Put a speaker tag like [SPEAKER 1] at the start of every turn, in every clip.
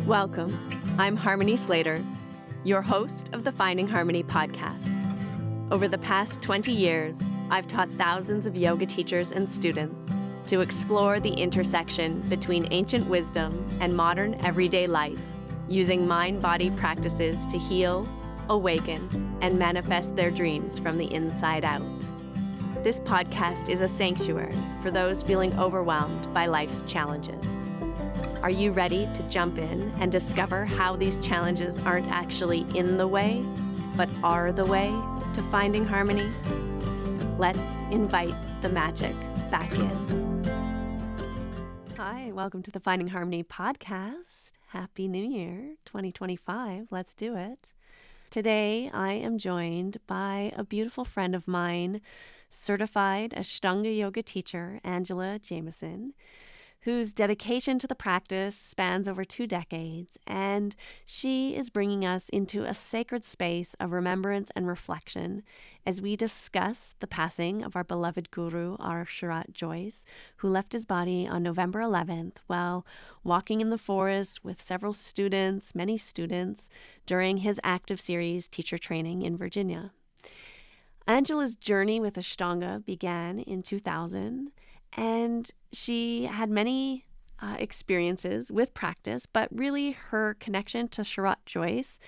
[SPEAKER 1] Welcome. I'm Harmony Slater, your host of the Finding Harmony podcast. Over the past 20 years, I've taught thousands of yoga teachers and students to explore the intersection between ancient wisdom and modern everyday life, using mind-body practices to heal, awaken, and manifest their dreams from the inside out. This podcast is a sanctuary for those feeling overwhelmed by life's challenges. Are you ready to jump in and discover how these challenges aren't actually in the way, but are the way to finding harmony? Let's invite the magic back in. Hi, welcome to the Finding Harmony podcast. Happy New Year, 2025. Let's do it. Today, I am joined by a beautiful friend of mine, certified Ashtanga Yoga teacher, Angela Jamison, whose dedication to the practice spans over 2 decades, and she is bringing us into a sacred space of remembrance and reflection as we discuss the passing of our beloved guru, our Sharath Jois, who left his body on November 11th while walking in the forest with several students, many students, during his active series teacher training in Virginia. Angela's journey with Ashtanga began in 2000, and she had many experiences with practice, but really her connection to Sharath Jois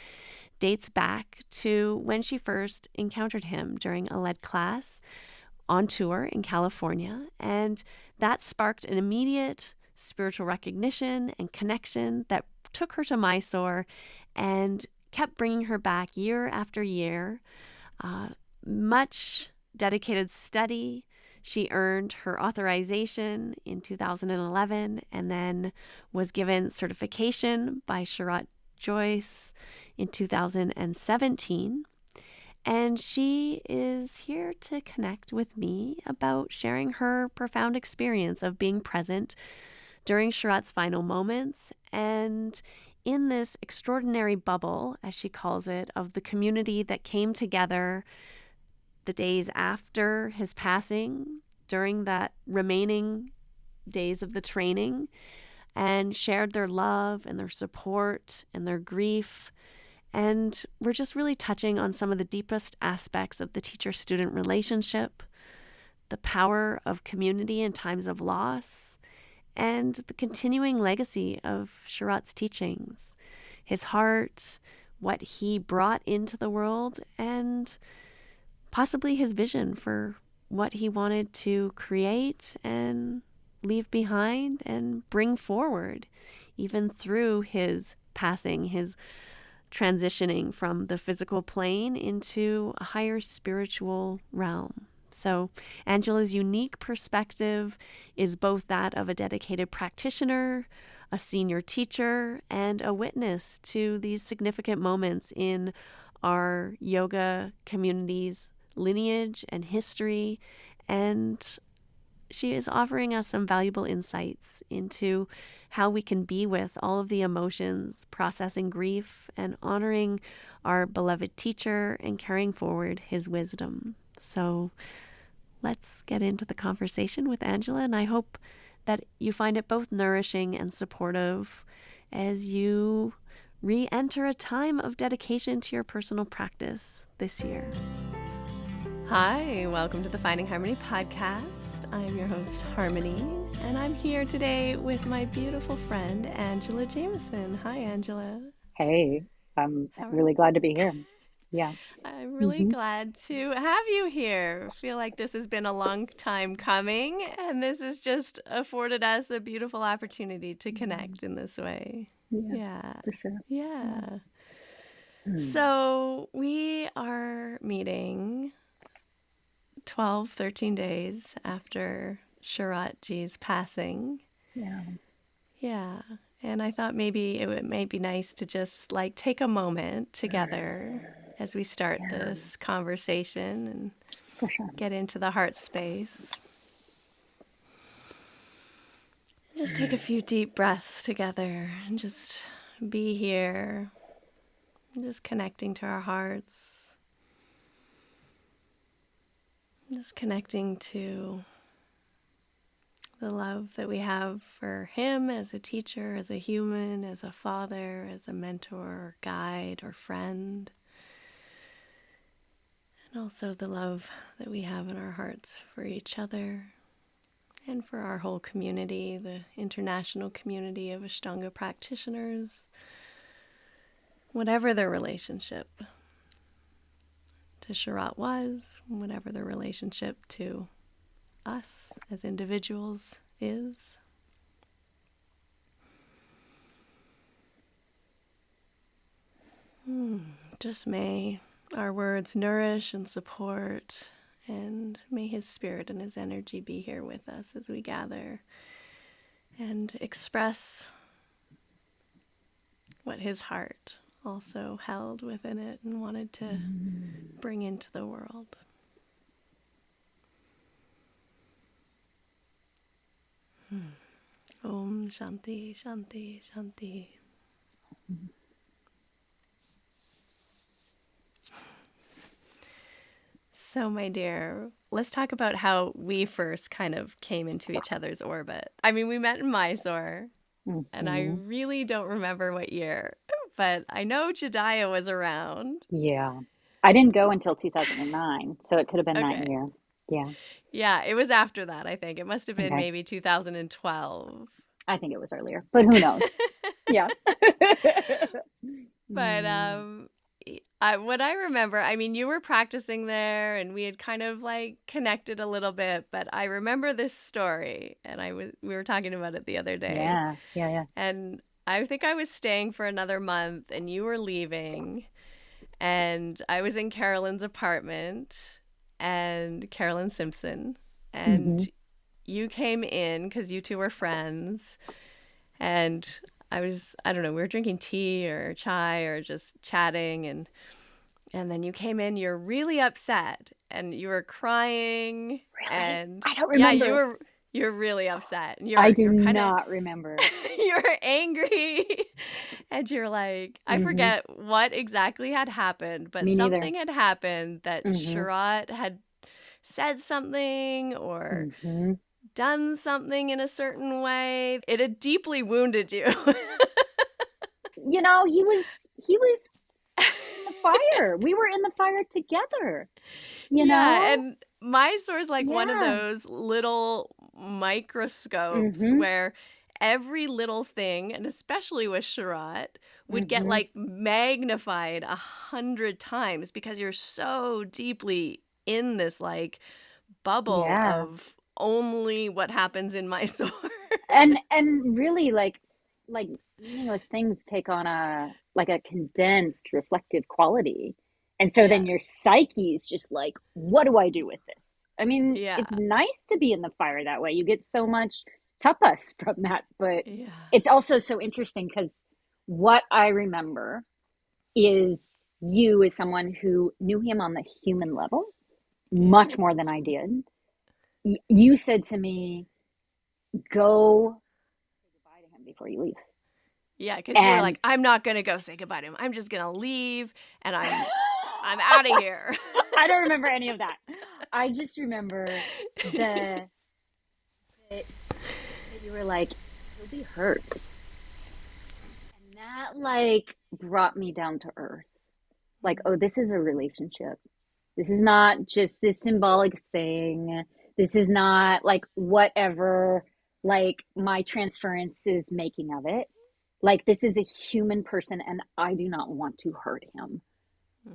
[SPEAKER 1] dates back to when she first encountered him during a lead class on tour in California. And that sparked an immediate spiritual recognition and connection that took her to Mysore and kept bringing her back year after year. Much dedicated study. She earned her authorization in 2011 and then was given certification by Sharath Jois in 2017. And she is here to connect with me about sharing her profound experience of being present during Sharath's final moments and in this extraordinary bubble, as she calls it, of the community that came together the days after his passing, during that remaining days of the training, and shared their love and their support and their grief. And we're just really touching on some of the deepest aspects of the teacher-student relationship, the power of community in times of loss, and the continuing legacy of Sharath's teachings, his heart, what he brought into the world, and possibly his vision for what he wanted to create and leave behind and bring forward, even through his passing, his transitioning from the physical plane into a higher spiritual realm. So Angela's unique perspective is both that of a dedicated practitioner, a senior teacher, and a witness to these significant moments in our yoga community's lineage and history, and she is offering us some valuable insights into how we can be with all of the emotions, processing grief, and honoring our beloved teacher and carrying forward his wisdom. So let's get into the conversation with Angela, and I hope that you find it both nourishing and supportive as you re-enter a time of dedication to your personal practice this year. Hi, welcome to the Finding Harmony podcast. I'm your host, Harmony, and I'm here today with my beautiful friend, Angela Jamison. Hi, Angela.
[SPEAKER 2] Hey, I'm really glad to be here. Yeah.
[SPEAKER 1] I'm really glad to have you here. I feel like this has been a long time coming, and this has just afforded us a beautiful opportunity to connect in this way.
[SPEAKER 2] Yeah, for sure.
[SPEAKER 1] Yeah. So we are meeting 12, 13 days after Sharath Jois' passing. Yeah. And I thought maybe it might be nice to just take a moment together as we start this conversation and
[SPEAKER 2] for sure.
[SPEAKER 1] Get into the heart space. Just take a few deep breaths together and just be here, just connecting to our hearts. Just connecting to the love that we have for him as a teacher, as a human, as a father, as a mentor or guide or friend. And also the love that we have in our hearts for each other and for our whole community, the international community of Ashtanga practitioners, whatever their relationship to Sharath was, whatever their relationship to us as individuals is. Just may our words nourish and support, and may his spirit and his energy be here with us as we gather and express what his heart also held within it and wanted to bring into the world. Om Shanti, Shanti, Shanti. So, my dear, let's talk about how we first kind of came into each other's orbit. I mean, we met in Mysore, and I really don't remember what year, but I know Jediah was around.
[SPEAKER 2] Yeah. I didn't go until 2009, so it could have been that
[SPEAKER 1] Okay.
[SPEAKER 2] year. Yeah.
[SPEAKER 1] Yeah, it was after that, I think. It must have been
[SPEAKER 2] Okay.
[SPEAKER 1] maybe 2012.
[SPEAKER 2] I think it was earlier, but who knows? Yeah.
[SPEAKER 1] But
[SPEAKER 2] Mm.
[SPEAKER 1] what I remember, I mean, you were practicing there, and we had kind of like connected a little bit. But I remember this story, and we were talking about it the other day,
[SPEAKER 2] Yeah. Yeah. Yeah.
[SPEAKER 1] and I think I was staying for another month, and you were leaving, and I was in Carolyn's apartment, and Carolyn Simpson, and
[SPEAKER 2] Hmm.
[SPEAKER 1] you came in because you two were friends, and I don't know, we were drinking tea or chai or just chatting, and then you came in, you're really upset and you were crying,
[SPEAKER 2] Really?
[SPEAKER 1] and
[SPEAKER 2] I don't
[SPEAKER 1] yeah,
[SPEAKER 2] remember.
[SPEAKER 1] you're really upset, and
[SPEAKER 2] I do
[SPEAKER 1] you're kind of
[SPEAKER 2] not remember.
[SPEAKER 1] you're angry, and you're like, I
[SPEAKER 2] Hmm.
[SPEAKER 1] forget what exactly had happened, but
[SPEAKER 2] Me neither.
[SPEAKER 1] something had happened that
[SPEAKER 2] Hmm.
[SPEAKER 1] Sharath had said something or
[SPEAKER 2] Hmm.
[SPEAKER 1] done something in a certain way. It had deeply wounded you.
[SPEAKER 2] He was in the fire. We were in the fire together, you
[SPEAKER 1] Yeah,
[SPEAKER 2] know?
[SPEAKER 1] and Mysore's like one of
[SPEAKER 2] Yeah.
[SPEAKER 1] those little microscopes
[SPEAKER 2] Hmm.
[SPEAKER 1] where every little thing, and especially with Sharath, would get
[SPEAKER 2] Hmm.
[SPEAKER 1] like magnified 100 times because you're so deeply in this like bubble
[SPEAKER 2] Yeah.
[SPEAKER 1] of only what happens in Mysore.
[SPEAKER 2] And really like meaningless things take on a condensed reflective quality. And so
[SPEAKER 1] Yeah,
[SPEAKER 2] then your psyche's just like, what do I do with this? I mean,
[SPEAKER 1] yeah,
[SPEAKER 2] it's nice to be in the fire that way. You get so much tapas from that, but
[SPEAKER 1] yeah.
[SPEAKER 2] it's also so interesting because what I remember is you as someone who knew him on the human level
[SPEAKER 1] Yeah.
[SPEAKER 2] much more than I did. You said to me, go say goodbye to him before you leave.
[SPEAKER 1] Yeah, because you were
[SPEAKER 2] And
[SPEAKER 1] like, I'm not gonna go say goodbye to him. I'm just gonna leave, and I'm out of here.
[SPEAKER 2] I don't remember any of that. I just remember the that, that you were like, he'll be hurt. And that like brought me down to earth. Like, oh, this is a relationship. This is not just this symbolic thing. This is not like whatever like my transference is making of it. Like this is a human person and I do not want to hurt him.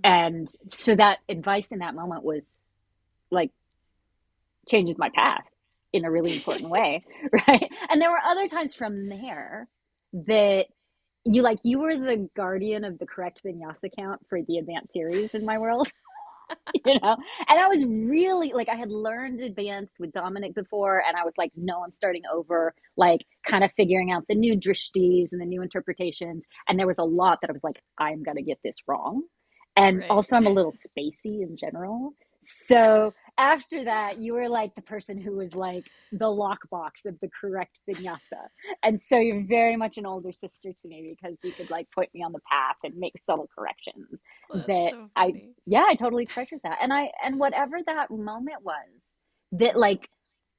[SPEAKER 2] And so that advice in that moment was like changes my path in a really important way, right? And there were other times from there that you were the guardian of the correct vinyasa count for the advanced series in my world. And I was really like I had learned advanced with Dominic before, and I was like, no, I'm starting over, like kind of figuring out the new drishtis and the new interpretations. And there was a lot that I was like, I'm gonna get this wrong. And
[SPEAKER 1] Right.
[SPEAKER 2] also I'm a little spacey in general. So after that, you were like the person who was like the lockbox of the correct vinyasa. And so you're very much an older sister to me because you could like point me on the path and make subtle corrections
[SPEAKER 1] That's
[SPEAKER 2] that
[SPEAKER 1] so
[SPEAKER 2] I
[SPEAKER 1] funny.
[SPEAKER 2] yeah, I totally treasure that. And whatever that moment was that like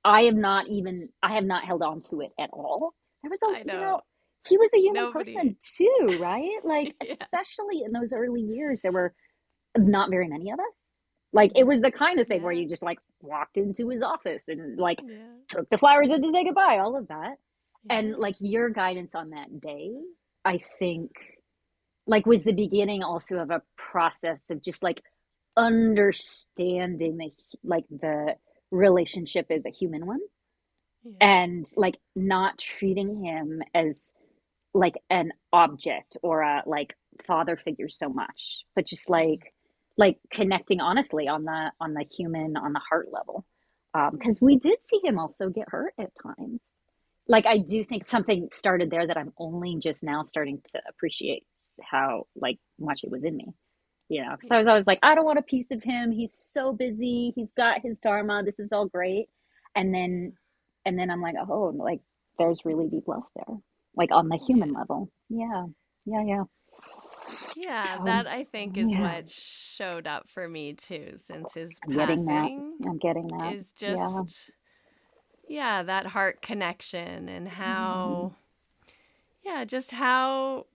[SPEAKER 2] I have not held on to it at all. There was
[SPEAKER 1] I know.
[SPEAKER 2] he was a human
[SPEAKER 1] Nobody.
[SPEAKER 2] person too, right? Like,
[SPEAKER 1] Yeah.
[SPEAKER 2] especially in those early years, there were not very many of us. Like, it was the kind of thing where
[SPEAKER 1] Yeah.
[SPEAKER 2] you just like walked into his office and like
[SPEAKER 1] Yeah.
[SPEAKER 2] took the flowers in to say goodbye, all of that. And
[SPEAKER 1] Yeah.
[SPEAKER 2] like your guidance on that day, I think, like, was the beginning also of a process of just like understanding the relationship as a human one,
[SPEAKER 1] Yeah.
[SPEAKER 2] and like not treating him as like an object or a like father figure so much, but just
[SPEAKER 1] Mm-hmm.
[SPEAKER 2] like connecting honestly on the human, on the heart level. Because
[SPEAKER 1] Mm-hmm.
[SPEAKER 2] we did see him also get hurt at times. Like, I do think something started there that I'm only just now starting to appreciate how like much it was in me. You know, because I was
[SPEAKER 1] Yeah.
[SPEAKER 2] always like, I don't want a piece of him. He's so busy. He's got his dharma. This is all great. And then, and then I'm like, oh, like there's really deep love there, like on the human
[SPEAKER 1] Yeah.
[SPEAKER 2] level. Yeah, yeah, yeah.
[SPEAKER 1] Yeah,
[SPEAKER 2] So
[SPEAKER 1] that I think is
[SPEAKER 2] yeah,
[SPEAKER 1] what showed up for me too since his
[SPEAKER 2] I'm getting that.
[SPEAKER 1] passing
[SPEAKER 2] I'm getting that.
[SPEAKER 1] is
[SPEAKER 2] Yeah.
[SPEAKER 1] just, yeah, that heart connection and
[SPEAKER 2] Mm-hmm.
[SPEAKER 1] how, yeah, just how,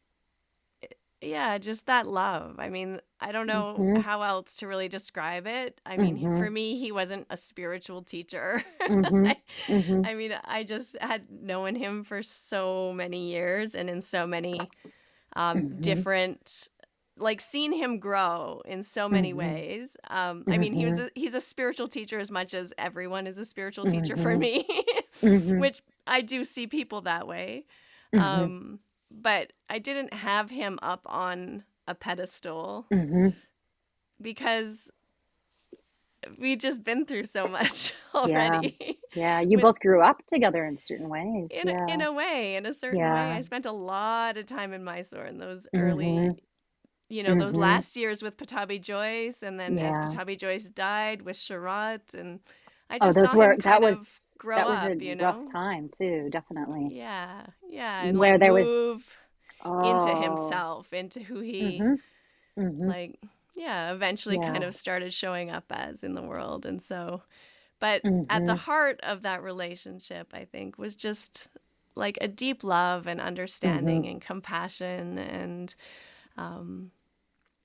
[SPEAKER 1] yeah, just that love. I mean, I don't know
[SPEAKER 2] Mm-hmm.
[SPEAKER 1] how else to really describe it. I mean,
[SPEAKER 2] Mm-hmm.
[SPEAKER 1] for me, he wasn't a spiritual teacher.
[SPEAKER 2] Mm-hmm.
[SPEAKER 1] I,
[SPEAKER 2] Mm-hmm.
[SPEAKER 1] I mean, I just had known him for so many years and in so many
[SPEAKER 2] Mm-hmm.
[SPEAKER 1] different, like seen him grow in so many
[SPEAKER 2] Mm-hmm.
[SPEAKER 1] ways. I mean,
[SPEAKER 2] Mm-hmm.
[SPEAKER 1] he's a spiritual teacher as much as everyone is a spiritual teacher for
[SPEAKER 2] Mm-hmm.
[SPEAKER 1] me,
[SPEAKER 2] Mm-hmm.
[SPEAKER 1] which I do see people that way.
[SPEAKER 2] Mm-hmm.
[SPEAKER 1] But I didn't have him up on a pedestal
[SPEAKER 2] Mm-hmm.
[SPEAKER 1] because we just been through so much
[SPEAKER 2] Yeah.
[SPEAKER 1] already.
[SPEAKER 2] Yeah. You
[SPEAKER 1] With
[SPEAKER 2] both grew up together in certain ways.
[SPEAKER 1] in
[SPEAKER 2] Yeah.
[SPEAKER 1] a way, in a certain way,
[SPEAKER 2] Yeah.
[SPEAKER 1] I spent a lot of time in Mysore in those
[SPEAKER 2] Mm-hmm.
[SPEAKER 1] early, those
[SPEAKER 2] Mm-hmm.
[SPEAKER 1] last years with Patabi Jois, and then as
[SPEAKER 2] Yeah.
[SPEAKER 1] Patabi Jois died with Sharath, and I
[SPEAKER 2] Oh,
[SPEAKER 1] just saw him kind of grow
[SPEAKER 2] that was a
[SPEAKER 1] up,
[SPEAKER 2] rough time too, definitely.
[SPEAKER 1] Yeah, yeah, and like
[SPEAKER 2] Where there was
[SPEAKER 1] move into
[SPEAKER 2] oh.
[SPEAKER 1] himself, into who he,
[SPEAKER 2] Mm-hmm. Mm-hmm.
[SPEAKER 1] like, yeah, eventually
[SPEAKER 2] Yeah.
[SPEAKER 1] kind of started showing up as in the world. And so, but at the
[SPEAKER 2] Mm-hmm.
[SPEAKER 1] heart of that relationship, I think, was just like a deep love and
[SPEAKER 2] Mm-hmm.
[SPEAKER 1] understanding and compassion, um,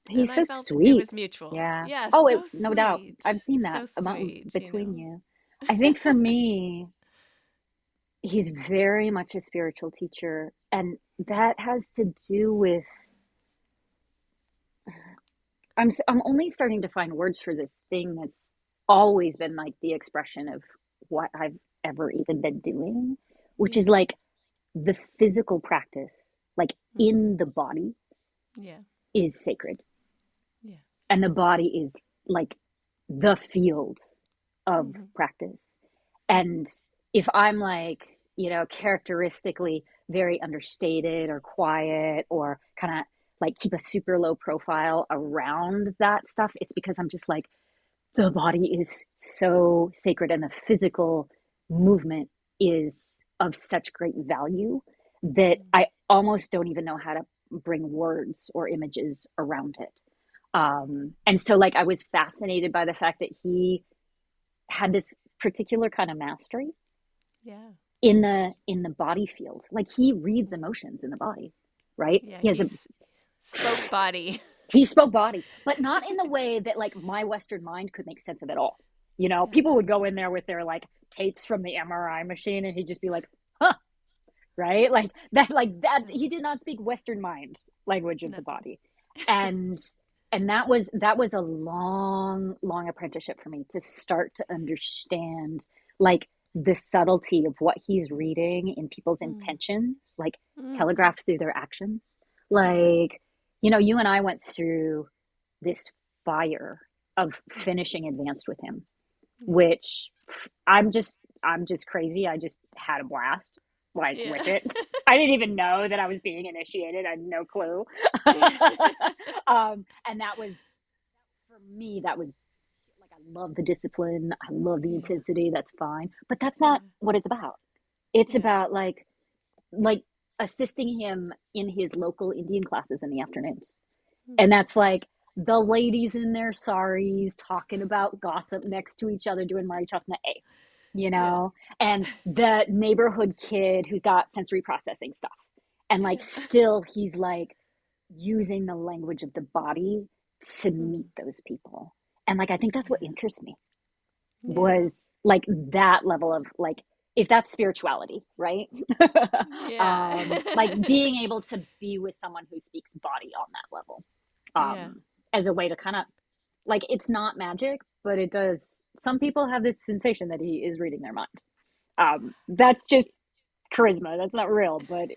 [SPEAKER 1] and
[SPEAKER 2] He's
[SPEAKER 1] I
[SPEAKER 2] so
[SPEAKER 1] felt it
[SPEAKER 2] sweet.
[SPEAKER 1] was mutual.
[SPEAKER 2] Yeah.
[SPEAKER 1] Yeah,
[SPEAKER 2] Oh, it,
[SPEAKER 1] so
[SPEAKER 2] no doubt. I've
[SPEAKER 1] sweet.
[SPEAKER 2] seen that
[SPEAKER 1] So
[SPEAKER 2] among
[SPEAKER 1] sweet,
[SPEAKER 2] between you. I think for me, he's very much a spiritual teacher, and that has to do with I'm only starting to find words for this thing that's always been like the expression of what I've ever even been doing, which is
[SPEAKER 1] Yeah.
[SPEAKER 2] like the physical practice, like
[SPEAKER 1] Mm-hmm.
[SPEAKER 2] in the body,
[SPEAKER 1] Yeah.
[SPEAKER 2] is sacred.
[SPEAKER 1] Yeah.
[SPEAKER 2] And the body is like the field of
[SPEAKER 1] Mm-hmm.
[SPEAKER 2] practice. And if I'm like, characteristically very understated or quiet or kind of like keep a super low profile around that stuff, it's because I'm just like, the body is so sacred and the physical movement is of such great value that I almost don't even know how to bring words or images around it. And so like I was fascinated by the fact that he had this particular kind of mastery
[SPEAKER 1] Yeah.
[SPEAKER 2] in the body field. Like he reads emotions in the body, right?
[SPEAKER 1] Yeah.
[SPEAKER 2] He has a
[SPEAKER 1] He's spoke body.
[SPEAKER 2] he spoke body, but not in the way that like my Western mind could make sense of it all.
[SPEAKER 1] Yeah.
[SPEAKER 2] People would go in there with their like tapes from the MRI machine and he'd just be like, huh, right? Like that
[SPEAKER 1] Yeah.
[SPEAKER 2] he did not speak Western mind language of
[SPEAKER 1] No.
[SPEAKER 2] the body. And that was a long, long apprenticeship for me to start to understand like the subtlety of what he's reading in people's
[SPEAKER 1] Mm.
[SPEAKER 2] intentions, like
[SPEAKER 1] Mm.
[SPEAKER 2] telegraphed through their actions.
[SPEAKER 1] Yeah.
[SPEAKER 2] Like, you and I went through this fire of
[SPEAKER 1] Mm.
[SPEAKER 2] finishing advanced with him,
[SPEAKER 1] Yeah.
[SPEAKER 2] which I'm just crazy. I just had a blast like with
[SPEAKER 1] Yeah.
[SPEAKER 2] it. I didn't even know that I was being initiated. I had no clue. And that was for me, that was like I love the discipline, I love the
[SPEAKER 1] Yeah.
[SPEAKER 2] intensity, that's fine. But that's not
[SPEAKER 1] Yeah.
[SPEAKER 2] what it's about. It's
[SPEAKER 1] Yeah.
[SPEAKER 2] about like assisting him in his local Indian classes in the afternoons. And
[SPEAKER 1] Mm.
[SPEAKER 2] that's like the ladies in their saris talking about gossip next to each other doing Marichasna A.
[SPEAKER 1] Yeah.
[SPEAKER 2] and the neighborhood kid who's got sensory processing stuff. And like,
[SPEAKER 1] Yeah.
[SPEAKER 2] still, he's like using the language of the body to meet
[SPEAKER 1] Mhm.
[SPEAKER 2] those people. And like, I think that's what
[SPEAKER 1] Yeah.
[SPEAKER 2] interests me
[SPEAKER 1] Yeah.
[SPEAKER 2] was like that level of like, if that's spirituality, right?
[SPEAKER 1] Yeah.
[SPEAKER 2] Like being able to be with someone who speaks body on that level,
[SPEAKER 1] Yeah.
[SPEAKER 2] as a way to kind of like, it's not magic, but it does. Some people have this sensation that he is reading their mind. That's just charisma. That's not real, but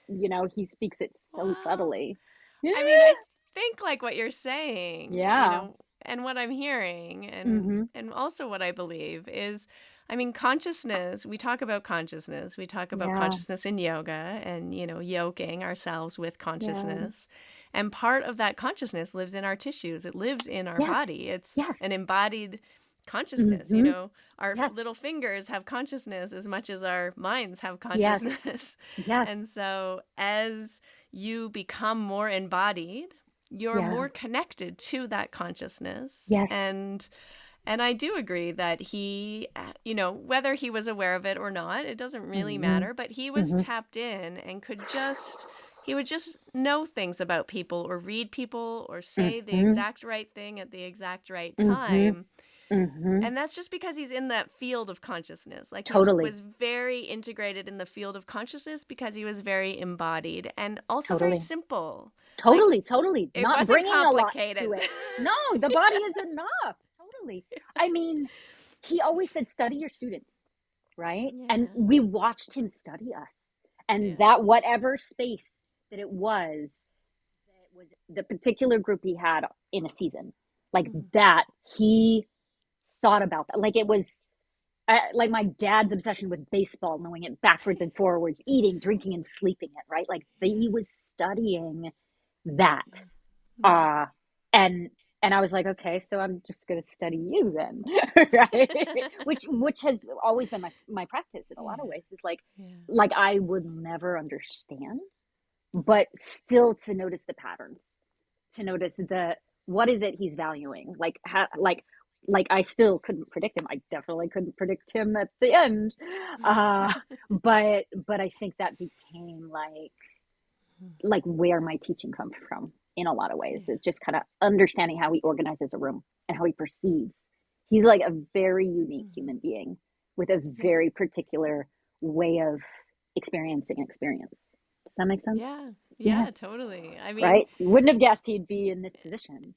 [SPEAKER 2] he speaks it so
[SPEAKER 1] Well,
[SPEAKER 2] subtly. Yeah.
[SPEAKER 1] I mean, I think like what you're saying,
[SPEAKER 2] Yeah.
[SPEAKER 1] and what I'm hearing
[SPEAKER 2] Mm-hmm.
[SPEAKER 1] and also what I believe is I mean, consciousness, we talk about consciousness. We talk about
[SPEAKER 2] Yeah.
[SPEAKER 1] consciousness in yoga and, yoking ourselves with
[SPEAKER 2] Yeah.
[SPEAKER 1] consciousness. And part of that consciousness lives in our tissues. It lives in our
[SPEAKER 2] Yes.
[SPEAKER 1] body. It's an
[SPEAKER 2] Yes.
[SPEAKER 1] embodied consciousness,
[SPEAKER 2] Mm-hmm.
[SPEAKER 1] Our
[SPEAKER 2] Yes.
[SPEAKER 1] little fingers have consciousness as much as our minds have
[SPEAKER 2] Yes.
[SPEAKER 1] consciousness. And
[SPEAKER 2] Yes.
[SPEAKER 1] so as you become more embodied, you're
[SPEAKER 2] Yeah.
[SPEAKER 1] more connected to that consciousness.
[SPEAKER 2] Yes.
[SPEAKER 1] And I do agree that he, whether he was aware of it or not, it doesn't really
[SPEAKER 2] Mm-hmm.
[SPEAKER 1] matter, but he was
[SPEAKER 2] Mm-hmm.
[SPEAKER 1] tapped in and he would just know things about people or read people or say the
[SPEAKER 2] Mm-hmm.
[SPEAKER 1] exact right thing at the exact right
[SPEAKER 2] Mm-hmm.
[SPEAKER 1] time.
[SPEAKER 2] Mm-hmm.
[SPEAKER 1] And that's just because he's in that field of consciousness. Like he
[SPEAKER 2] Totally.
[SPEAKER 1] was very integrated in the field of consciousness because he was very embodied and also very
[SPEAKER 2] Totally.
[SPEAKER 1] simple. Like
[SPEAKER 2] Totally. Totally.
[SPEAKER 1] it
[SPEAKER 2] Not
[SPEAKER 1] wasn't
[SPEAKER 2] bringing a lot to
[SPEAKER 1] complicated.
[SPEAKER 2] it. No, the body is enough. Totally. I mean, he always said, study your students, right? And
[SPEAKER 1] Yeah.
[SPEAKER 2] we watched him study us. And
[SPEAKER 1] Yeah.
[SPEAKER 2] that, whatever space that was the particular group he had in a season, like
[SPEAKER 1] Mhm.
[SPEAKER 2] that, he thought about that. Like it was like my dad's obsession with baseball, knowing it backwards and forwards, eating, drinking, and sleeping it, right? Like
[SPEAKER 1] Yeah.
[SPEAKER 2] he was studying that.
[SPEAKER 1] Yeah.
[SPEAKER 2] Uh, and I was like, okay, so I'm just going to study you then, right? Which has always been my practice in a lot
[SPEAKER 1] Yeah.
[SPEAKER 2] of ways. Is like
[SPEAKER 1] Yeah.
[SPEAKER 2] I would never understand, but still to notice the patterns, to notice the what is it he's valuing, like how like I still couldn't predict him. I definitely couldn't predict him at the end, but I think that became like where my teaching comes from in a lot of
[SPEAKER 1] Yeah.
[SPEAKER 2] ways. It's just kind of understanding how he organizes a room and how he perceives. He's like a very unique
[SPEAKER 1] Mhm.
[SPEAKER 2] human being with a
[SPEAKER 1] Yeah.
[SPEAKER 2] very particular way of experiencing experience. Does that make sense?
[SPEAKER 1] Yeah.
[SPEAKER 2] Yeah.
[SPEAKER 1] Yeah, totally. I mean,
[SPEAKER 2] Right? Wouldn't have guessed he'd be in this position.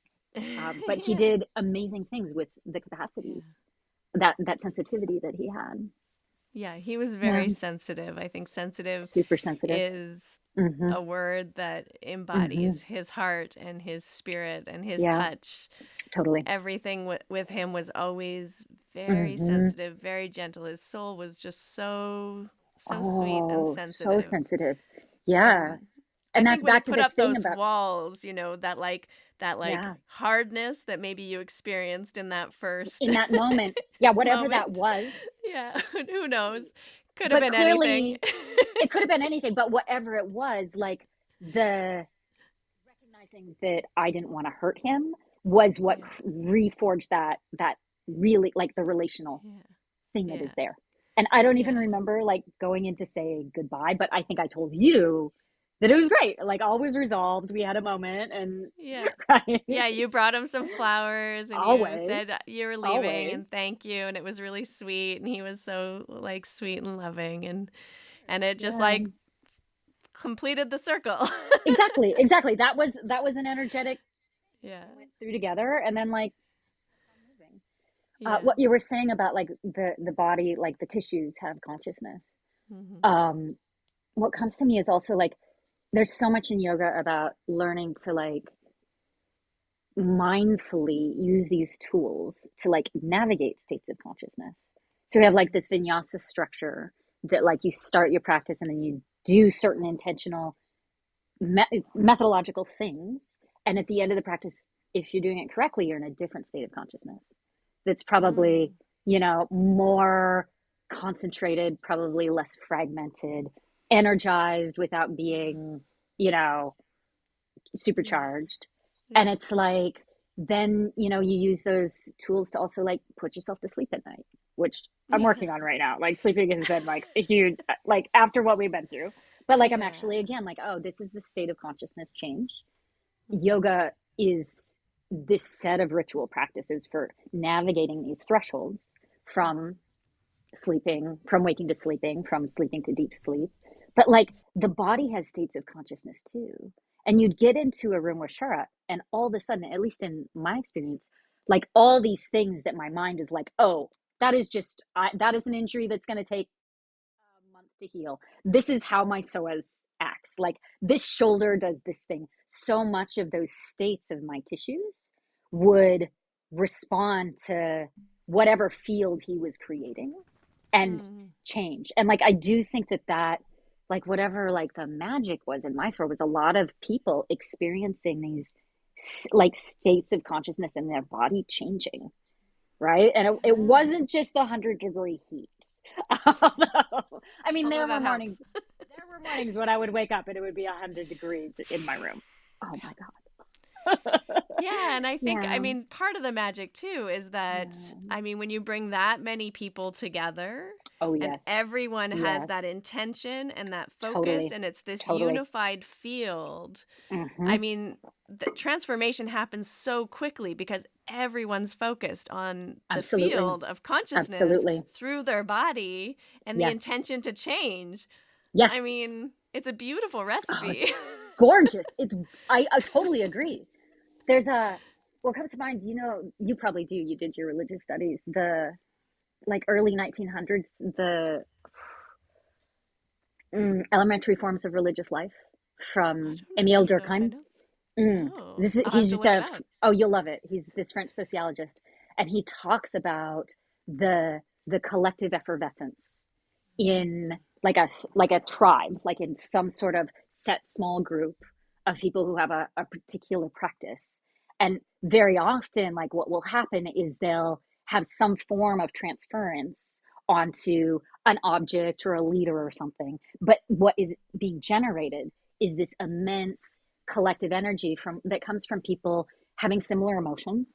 [SPEAKER 2] But he
[SPEAKER 1] yeah.
[SPEAKER 2] did amazing things with the
[SPEAKER 1] Yeah.
[SPEAKER 2] capacities, that sensitivity that he had.
[SPEAKER 1] Yeah, he was
[SPEAKER 2] Yeah.
[SPEAKER 1] very sensitive. I think sensitive
[SPEAKER 2] Super sensitive.
[SPEAKER 1] is
[SPEAKER 2] Mm-hmm.
[SPEAKER 1] a word that
[SPEAKER 2] Mm-hmm.
[SPEAKER 1] embodies his heart and his spirit and his
[SPEAKER 2] Yeah,
[SPEAKER 1] touch.
[SPEAKER 2] totally.
[SPEAKER 1] Everything with him was always very
[SPEAKER 2] Mm-hmm.
[SPEAKER 1] sensitive, very gentle. His soul was just so sweet and
[SPEAKER 2] Oh, so
[SPEAKER 1] sensitive.
[SPEAKER 2] sensitive. Yeah.
[SPEAKER 1] And I
[SPEAKER 2] And that's
[SPEAKER 1] think when he
[SPEAKER 2] back to
[SPEAKER 1] put
[SPEAKER 2] this
[SPEAKER 1] up
[SPEAKER 2] thing
[SPEAKER 1] those
[SPEAKER 2] about,
[SPEAKER 1] walls, that like
[SPEAKER 2] yeah,
[SPEAKER 1] hardness that maybe you experienced in that first
[SPEAKER 2] in that moment. Yeah, whatever that
[SPEAKER 1] moment.
[SPEAKER 2] was.
[SPEAKER 1] Yeah, who knows? Could have
[SPEAKER 2] But
[SPEAKER 1] been anything.
[SPEAKER 2] clearly, it could have been anything, but whatever it was, like the recognizing that I didn't want to hurt him was what
[SPEAKER 1] Yeah,
[SPEAKER 2] reforged that really like the relational
[SPEAKER 1] yeah,
[SPEAKER 2] thing that
[SPEAKER 1] yeah,
[SPEAKER 2] is there. And I don't even
[SPEAKER 1] yeah,
[SPEAKER 2] remember like going in to say goodbye, but I think I told you that it was great. Like all was resolved. We had a moment and
[SPEAKER 1] yeah.
[SPEAKER 2] right.
[SPEAKER 1] Yeah, you brought him some flowers and you
[SPEAKER 2] Always.
[SPEAKER 1] said you were leaving
[SPEAKER 2] Always.
[SPEAKER 1] and thank you and it was really sweet and he was so like sweet and loving and it just
[SPEAKER 2] Yeah.
[SPEAKER 1] like completed the circle.
[SPEAKER 2] Exactly. Exactly. That was an energetic
[SPEAKER 1] Yeah.
[SPEAKER 2] went through together and then like moving.
[SPEAKER 1] Yeah.
[SPEAKER 2] What you were saying about like the body, like the tissues have consciousness.
[SPEAKER 1] Hmm.
[SPEAKER 2] Um, what comes to me is also like there's so much in yoga about learning to like mindfully use these tools to like navigate states of consciousness. So we have like this vinyasa structure that like you start your practice and then you do certain intentional methodological things. And at the end of the practice, if you're doing it correctly, you're in a different state of consciousness that's probably,
[SPEAKER 1] Mm.
[SPEAKER 2] more concentrated, probably less fragmented, energized without being, you know,
[SPEAKER 1] Yeah.
[SPEAKER 2] supercharged. And
[SPEAKER 1] Yeah.
[SPEAKER 2] it's like, then, you use those tools to also like put yourself to sleep at night. which I'm working on right now. Like sleeping has been like a huge, like after what we've been through. But like I'm actually again like, oh, this is the state of consciousness change. Yoga is this set of ritual practices for navigating these thresholds from sleeping, from waking to sleeping, from sleeping to deep sleep. But like the body has states of consciousness too. And you'd get into a room with Shara, and all of a sudden, at least in my experience, like all these things that my mind is like, oh, that is just, that is an injury that's going to take a month to heal. This is how my psoas acts. Like this shoulder does this thing. So much of those states of my tissues would respond to whatever field he was creating and change. And like I do think that like whatever like the magic was in Mysore was a lot of people experiencing these like states of consciousness in their body changing, right? And it wasn't just the 100-degree heat. I mean, there were mornings when I would wake up and it would be 100 degrees in my room. Oh my God.
[SPEAKER 1] Yeah, and I think, I mean, part of the magic too is that, I mean, when you bring that many people together, and everyone has that intention and that focus, and it's this unified field, I mean, the transformation happens so quickly because everyone's focused on the field of consciousness through their body and the intention to change.
[SPEAKER 2] Yes.
[SPEAKER 1] I mean, it's a beautiful recipe.
[SPEAKER 2] Oh, it's gorgeous. I totally agree. There's what comes to mind, you know, you probably do, you did your religious studies, the like early 1900s, the elementary forms of religious life from EML Dur. He's just you'll love it. He's this French sociologist, and he talks about the collective effervescence in like a tribe, like in some sort of set small group of people who have a particular practice. And very often, like what will happen is they'll have some form of transference onto an object or a leader or something. But what is being generated is this immense collective energy that comes from people having similar emotions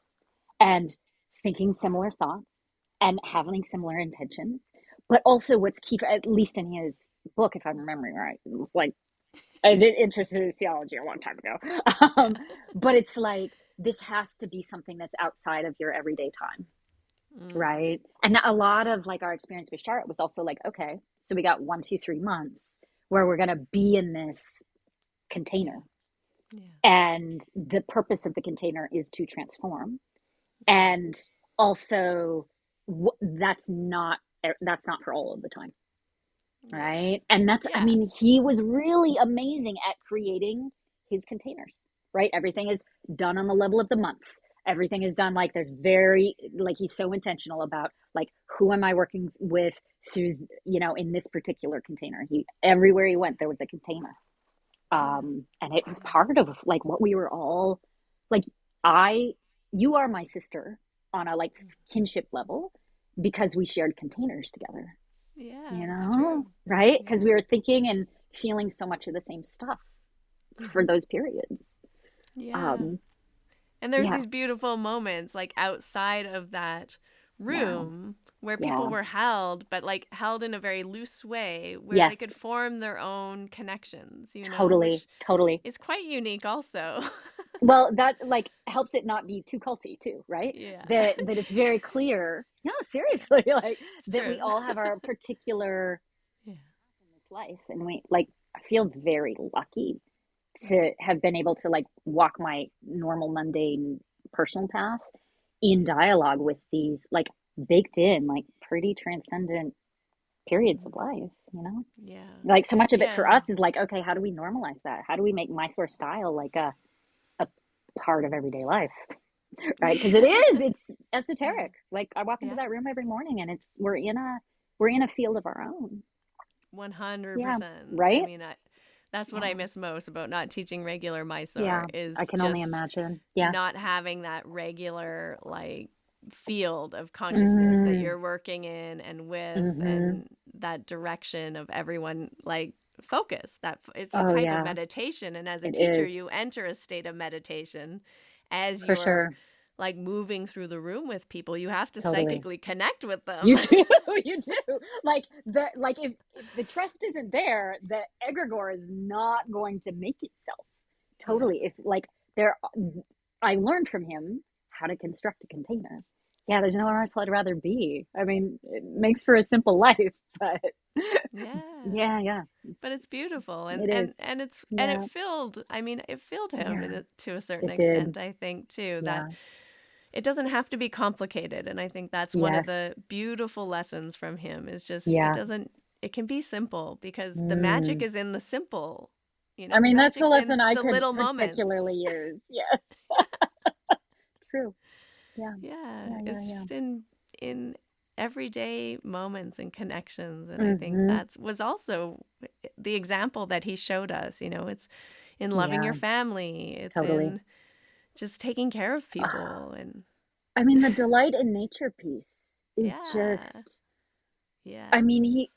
[SPEAKER 2] and thinking similar thoughts and having similar intentions. But also what's key, at least in his book, if I'm remembering right, it was like, I did interested in theology a long time ago. But it's like, this has to be something that's outside of your everyday time. Right. And a lot of like our experience with Sharath was also like, okay, so we got 1, 2, 3 months where we're going to be in this container. And the purpose of the container is to transform. And also that's not for all of the time. Right. And that's, I mean, he was really amazing at creating his containers, right? Everything is done on the level of the month. Everything is done like there's he's so intentional about like, who am I working with through, you know, in this particular container. Everywhere he went, there was a container. And it was part of like what we were all like, you are my sister on a like kinship level because we shared containers together.
[SPEAKER 1] Yeah,
[SPEAKER 2] you
[SPEAKER 1] that's
[SPEAKER 2] know,
[SPEAKER 1] true.
[SPEAKER 2] right? Because we were thinking and feeling so much of the same stuff for those periods.
[SPEAKER 1] And there's these beautiful moments like outside of that room where people were held, but like held in a very loose way where they could form their own connections, you know,
[SPEAKER 2] totally.
[SPEAKER 1] It's quite unique also.
[SPEAKER 2] Well, that like helps it not be too culty too, right?
[SPEAKER 1] Yeah.
[SPEAKER 2] That it's very clear. No, seriously, like
[SPEAKER 1] it's
[SPEAKER 2] that
[SPEAKER 1] true.
[SPEAKER 2] we all have our particular in this life, and I feel very lucky to have been able to like walk my normal mundane personal path in dialogue with these like baked in like pretty transcendent periods of life, you know?
[SPEAKER 1] Yeah.
[SPEAKER 2] Like so much of it for us is like, okay, how do we normalize that? How do we make Mysore style like a part of everyday life? Right? Because it's esoteric. Like I walk into that room every morning and we're in a field of our own.
[SPEAKER 1] 100%.
[SPEAKER 2] Right?
[SPEAKER 1] I mean, that's what I miss most about not teaching regular Mysore.
[SPEAKER 2] Yeah,
[SPEAKER 1] is
[SPEAKER 2] I can
[SPEAKER 1] just
[SPEAKER 2] only imagine. Yeah,
[SPEAKER 1] not having that regular like field of consciousness that you're working in and with, and that direction of everyone like focus. That it's a type of meditation, and as a teacher, you enter a state of meditation as you're like moving through the room with people. You have to
[SPEAKER 2] Totally.
[SPEAKER 1] psychically connect with them.
[SPEAKER 2] You do, you do. Like if the trust isn't there, the egregore is not going to make itself.
[SPEAKER 1] Yeah.
[SPEAKER 2] Totally. If like there, I learned from him how to construct a container. Yeah, there's nowhere else I'd rather be. I mean, it makes for a simple life, but
[SPEAKER 1] Yeah.
[SPEAKER 2] yeah, yeah,
[SPEAKER 1] But it's beautiful,
[SPEAKER 2] it
[SPEAKER 1] and
[SPEAKER 2] is.
[SPEAKER 1] it
[SPEAKER 2] Yeah,
[SPEAKER 1] filled, I mean, it filled him
[SPEAKER 2] yeah,
[SPEAKER 1] to a certain
[SPEAKER 2] it did.
[SPEAKER 1] extent, I think too, that
[SPEAKER 2] Yeah,
[SPEAKER 1] it doesn't have to be complicated. And I think that's one of
[SPEAKER 2] yes,
[SPEAKER 1] the beautiful lessons from him is just
[SPEAKER 2] yeah.
[SPEAKER 1] it can be simple because the magic
[SPEAKER 2] Mm.
[SPEAKER 1] is in the simple.
[SPEAKER 2] I
[SPEAKER 1] The
[SPEAKER 2] mean, that's a
[SPEAKER 1] magic's
[SPEAKER 2] lesson
[SPEAKER 1] in
[SPEAKER 2] I
[SPEAKER 1] the
[SPEAKER 2] could
[SPEAKER 1] little
[SPEAKER 2] particularly
[SPEAKER 1] moments.
[SPEAKER 2] use. Yes, true. Yeah,
[SPEAKER 1] Yeah,
[SPEAKER 2] yeah, yeah,
[SPEAKER 1] it's
[SPEAKER 2] yeah.
[SPEAKER 1] just in everyday moments and connections, and I think
[SPEAKER 2] Mm-hmm.
[SPEAKER 1] that was also the example that he showed us. It's in loving your
[SPEAKER 2] Yeah,
[SPEAKER 1] family, it's
[SPEAKER 2] totally.
[SPEAKER 1] in just taking care of
[SPEAKER 2] Ah,
[SPEAKER 1] people, and
[SPEAKER 2] I mean, the delight in nature piece is
[SPEAKER 1] yeah,
[SPEAKER 2] just, I mean,
[SPEAKER 1] yes,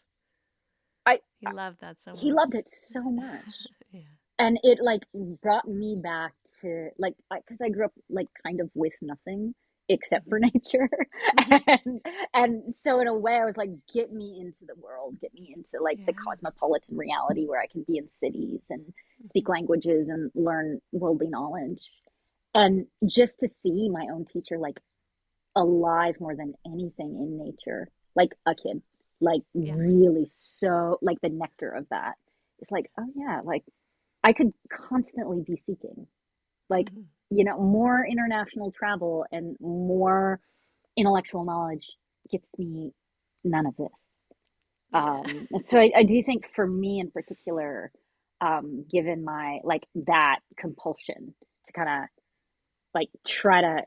[SPEAKER 1] he loved that so
[SPEAKER 2] he
[SPEAKER 1] much.
[SPEAKER 2] loved it so much.
[SPEAKER 1] Yeah.
[SPEAKER 2] And it like brought me back to like, because I grew up like kind of with nothing except for
[SPEAKER 1] Hmm.
[SPEAKER 2] nature.
[SPEAKER 1] Hmm.
[SPEAKER 2] And so in a way I was like, get me into the world, get me into like the
[SPEAKER 1] Yeah.
[SPEAKER 2] cosmopolitan reality where I can be in cities and speak
[SPEAKER 1] Hmm.
[SPEAKER 2] languages and learn worldly knowledge. And just to see my own teacher like alive more than anything in nature, like a kid, like
[SPEAKER 1] Yeah.
[SPEAKER 2] really so like the nectar of that. It's like, oh yeah, like I could constantly be seeking, like,
[SPEAKER 1] Hmm.
[SPEAKER 2] more international travel and more intellectual knowledge gets me none of this.
[SPEAKER 1] Yeah.
[SPEAKER 2] So I do think for me in particular, given my like that compulsion to kind of like try to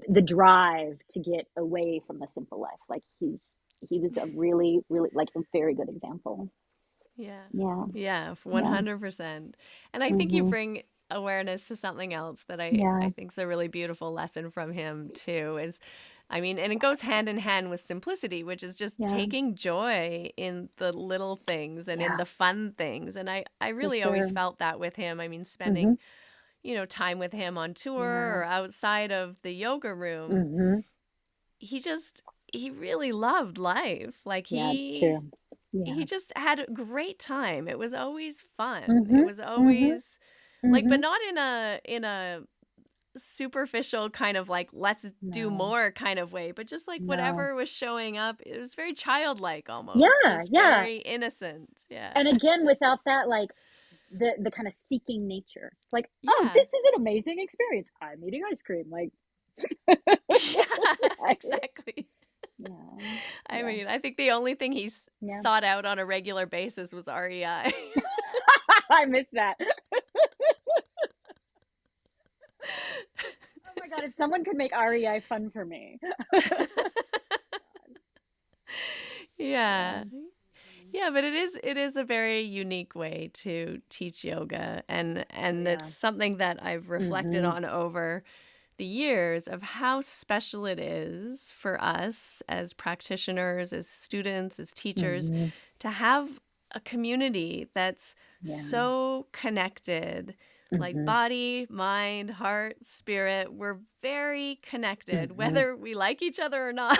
[SPEAKER 2] the drive to get away from the simple life, like he was a really, really like a very good example.
[SPEAKER 1] Yeah.
[SPEAKER 2] Yeah,
[SPEAKER 1] Yeah,
[SPEAKER 2] yeah,
[SPEAKER 1] 100%. And I think you
[SPEAKER 2] mm-hmm,
[SPEAKER 1] bring awareness to something else that
[SPEAKER 2] yeah,
[SPEAKER 1] I think is a really beautiful lesson from him too is I mean, and it goes hand in hand with simplicity, which is just
[SPEAKER 2] yeah,
[SPEAKER 1] taking joy in the little things and in
[SPEAKER 2] yeah,
[SPEAKER 1] the fun things. And I
[SPEAKER 2] for
[SPEAKER 1] really always
[SPEAKER 2] sure.
[SPEAKER 1] felt that with him. I mean,
[SPEAKER 2] Mm-hmm,
[SPEAKER 1] spending, time with him on tour
[SPEAKER 2] yeah,
[SPEAKER 1] or outside of the yoga room,
[SPEAKER 2] mm-hmm,
[SPEAKER 1] he really loved life. Like
[SPEAKER 2] yeah, it's true.
[SPEAKER 1] he
[SPEAKER 2] Yeah.
[SPEAKER 1] just had a great time. It was always fun. It
[SPEAKER 2] Mm-hmm,
[SPEAKER 1] was
[SPEAKER 2] mm-hmm,
[SPEAKER 1] always like, but
[SPEAKER 2] mm-hmm.
[SPEAKER 1] not in a superficial kind of like let's do
[SPEAKER 2] No,
[SPEAKER 1] more kind of way, but just like
[SPEAKER 2] no.
[SPEAKER 1] whatever was showing up, it was very childlike almost,
[SPEAKER 2] Yeah,
[SPEAKER 1] just
[SPEAKER 2] yeah.
[SPEAKER 1] very innocent. Yeah.
[SPEAKER 2] And again, without that, like the kind of seeking nature. It's like, oh,
[SPEAKER 1] Yeah.
[SPEAKER 2] this is an amazing experience. I'm eating ice cream. Like,
[SPEAKER 1] Yeah,
[SPEAKER 2] right?
[SPEAKER 1] exactly.
[SPEAKER 2] Yeah,
[SPEAKER 1] I
[SPEAKER 2] yeah,
[SPEAKER 1] mean, I think the only thing
[SPEAKER 2] yeah.
[SPEAKER 1] sought out on a regular basis was REI.
[SPEAKER 2] I miss that. Oh my God, if someone could make REI fun for me.
[SPEAKER 1] Yeah.
[SPEAKER 2] Yeah.
[SPEAKER 1] Yeah, but it is a very unique way to teach yoga,
[SPEAKER 2] Oh
[SPEAKER 1] and it's
[SPEAKER 2] yeah.
[SPEAKER 1] something that I've reflected
[SPEAKER 2] Mm-hmm.
[SPEAKER 1] on over the years of how special it is for us as practitioners, as students, as teachers
[SPEAKER 2] Mm-hmm.
[SPEAKER 1] to have a community that's
[SPEAKER 2] Yeah.
[SPEAKER 1] so connected, like
[SPEAKER 2] Mm-hmm.
[SPEAKER 1] body, mind, heart, spirit. We're very connected,
[SPEAKER 2] Mm-hmm.
[SPEAKER 1] whether we like each other or not.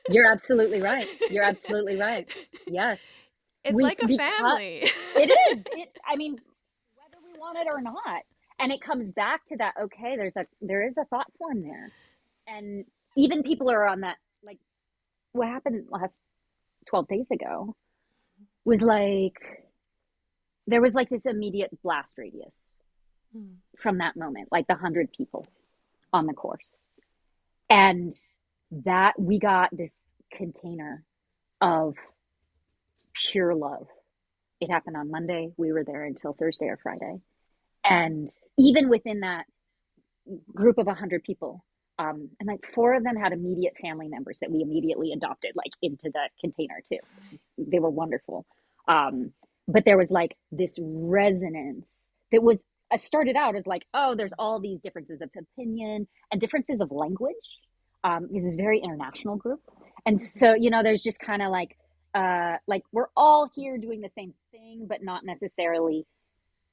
[SPEAKER 2] You're absolutely right. You're absolutely right. Yes.
[SPEAKER 1] It's like a
[SPEAKER 2] Because
[SPEAKER 1] family.
[SPEAKER 2] it is. I mean, whether we want it or not. And it comes back to that, okay, there is a thought form there. And even people are on that, like what happened last 12 days ago was like there was like this immediate blast radius from that moment, like the 100 people on the course. And that we got this container of pure love. It happened on Monday. We were there until Thursday or Friday. And even within that group of 100 people, and like four of them had immediate family members that we immediately adopted like into the container too. They were wonderful. Um, but there was like this resonance that was started out as like, oh, there's all these differences of opinion and differences of language. It's a very international group. And so, there's just kind of like we're all here doing the same thing, but not necessarily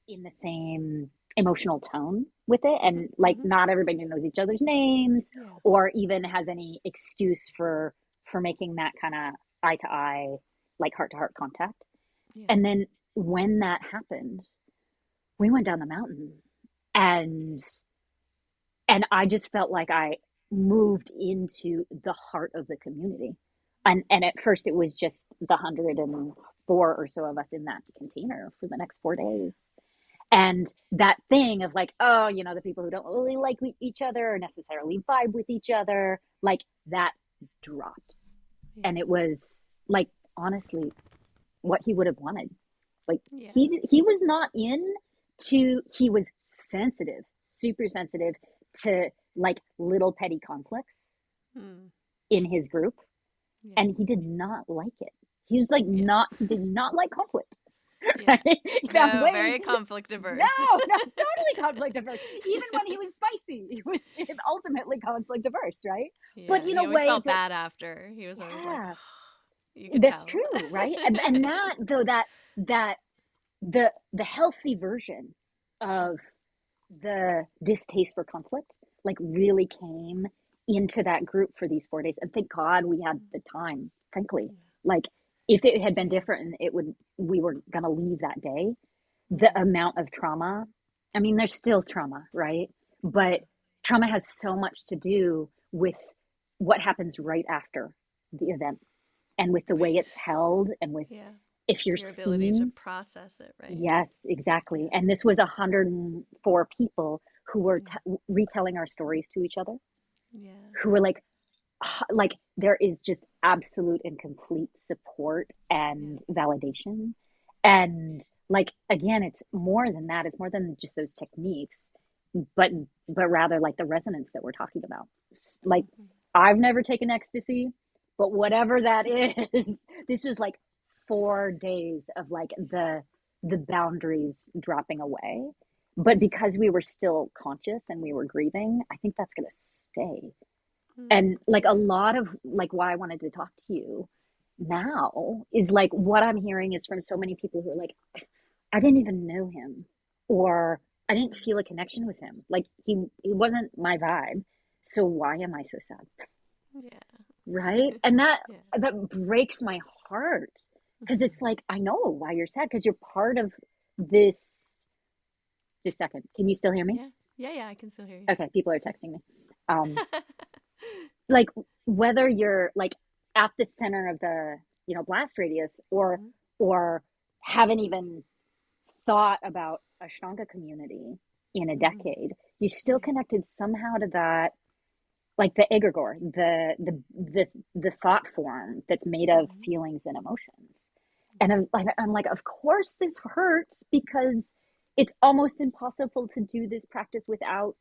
[SPEAKER 2] in the same emotional tone with it, and like
[SPEAKER 1] Mm-hmm.
[SPEAKER 2] not everybody knows each other's names
[SPEAKER 1] Yeah.
[SPEAKER 2] or even has any excuse for making that kind of eye to eye, like heart to heart contact.
[SPEAKER 1] Yeah.
[SPEAKER 2] And then when that happened, we went down the mountain, and I just felt like I moved into the heart of the community. And at first it was just the 104 or so of us in that container for the next 4 days. And that thing of like, oh, the people who don't really like each other or necessarily vibe with each other, like that dropped.
[SPEAKER 1] Yeah.
[SPEAKER 2] And it was like, honestly, what he would have wanted. Like
[SPEAKER 1] Yeah.
[SPEAKER 2] he was not he was sensitive, super sensitive to like little petty conflicts
[SPEAKER 1] Mm.
[SPEAKER 2] in his group,
[SPEAKER 1] Yeah.
[SPEAKER 2] and he did not like it. He was like
[SPEAKER 1] Yeah.
[SPEAKER 2] not he did not like conflict.
[SPEAKER 1] Yeah.
[SPEAKER 2] Right? He found
[SPEAKER 1] No,
[SPEAKER 2] ways.
[SPEAKER 1] very conflict
[SPEAKER 2] No,
[SPEAKER 1] averse.
[SPEAKER 2] not totally conflict averse. Even when he was spicy, he was ultimately conflict averse, right? But
[SPEAKER 1] Yeah.
[SPEAKER 2] in
[SPEAKER 1] He
[SPEAKER 2] a
[SPEAKER 1] always
[SPEAKER 2] way
[SPEAKER 1] felt
[SPEAKER 2] that,
[SPEAKER 1] bad after. He was always like,
[SPEAKER 2] yeah,
[SPEAKER 1] you could
[SPEAKER 2] that's
[SPEAKER 1] tell.
[SPEAKER 2] true, right? And that though that the healthy version of the distaste for conflict like really came into that group for these 4 days, and thank God we had the time, frankly.
[SPEAKER 1] Yeah.
[SPEAKER 2] Like if it had been
[SPEAKER 1] Yeah.
[SPEAKER 2] different and it would we were going to leave that day, the
[SPEAKER 1] Mm.
[SPEAKER 2] amount of trauma, I mean there's still trauma, right?
[SPEAKER 1] Yeah.
[SPEAKER 2] But trauma has so much to do with what happens right after the event, and with the way it's
[SPEAKER 1] Right.
[SPEAKER 2] held, and with
[SPEAKER 1] Yeah.
[SPEAKER 2] if you're
[SPEAKER 1] Your ability to
[SPEAKER 2] seen.
[SPEAKER 1] process it, right?
[SPEAKER 2] Yes, exactly.
[SPEAKER 1] Yeah.
[SPEAKER 2] And this was 104 people who were
[SPEAKER 1] Yeah.
[SPEAKER 2] retelling our stories to each other,
[SPEAKER 1] Yeah.
[SPEAKER 2] who were like, like there is just absolute and complete support
[SPEAKER 1] Yeah.
[SPEAKER 2] and validation. And like again, it's more than that. It's more than just those techniques, but rather like the resonance that we're talking about. Like
[SPEAKER 1] Mm-hmm.
[SPEAKER 2] I've never taken ecstasy, but whatever that is, this was like 4 days of like the boundaries dropping away. But because we were still conscious and we were grieving, I think that's going to stay.
[SPEAKER 1] Mm.
[SPEAKER 2] And like a
[SPEAKER 1] Yeah.
[SPEAKER 2] lot of like why I wanted to talk to you now is like what I'm hearing is from so many people who are like, I didn't even know him, or I didn't
[SPEAKER 1] Mm.
[SPEAKER 2] feel a connection with him. Like he wasn't my vibe. So why am I so sad?
[SPEAKER 1] Yeah.
[SPEAKER 2] Right? And
[SPEAKER 1] Yeah.
[SPEAKER 2] that breaks my heart, because
[SPEAKER 1] Mm-hmm.
[SPEAKER 2] it's like I know why you're sad, because you're part of this. Just a second. Can you still hear me?
[SPEAKER 1] Yeah. Yeah. Yeah. I can still hear you.
[SPEAKER 2] Okay, people are texting me. Um, like whether you're like at the center of the blast radius,
[SPEAKER 1] Mm-hmm.
[SPEAKER 2] or haven't even thought about Ashtanga community in a
[SPEAKER 1] Mm-hmm.
[SPEAKER 2] decade, you still
[SPEAKER 1] Yeah.
[SPEAKER 2] connected somehow to that, like the egregore, the thought form that's made of
[SPEAKER 1] Mm-hmm.
[SPEAKER 2] feelings and emotions. And
[SPEAKER 1] Yeah.
[SPEAKER 2] I'm like, of course this hurts, because it's almost impossible to do this practice without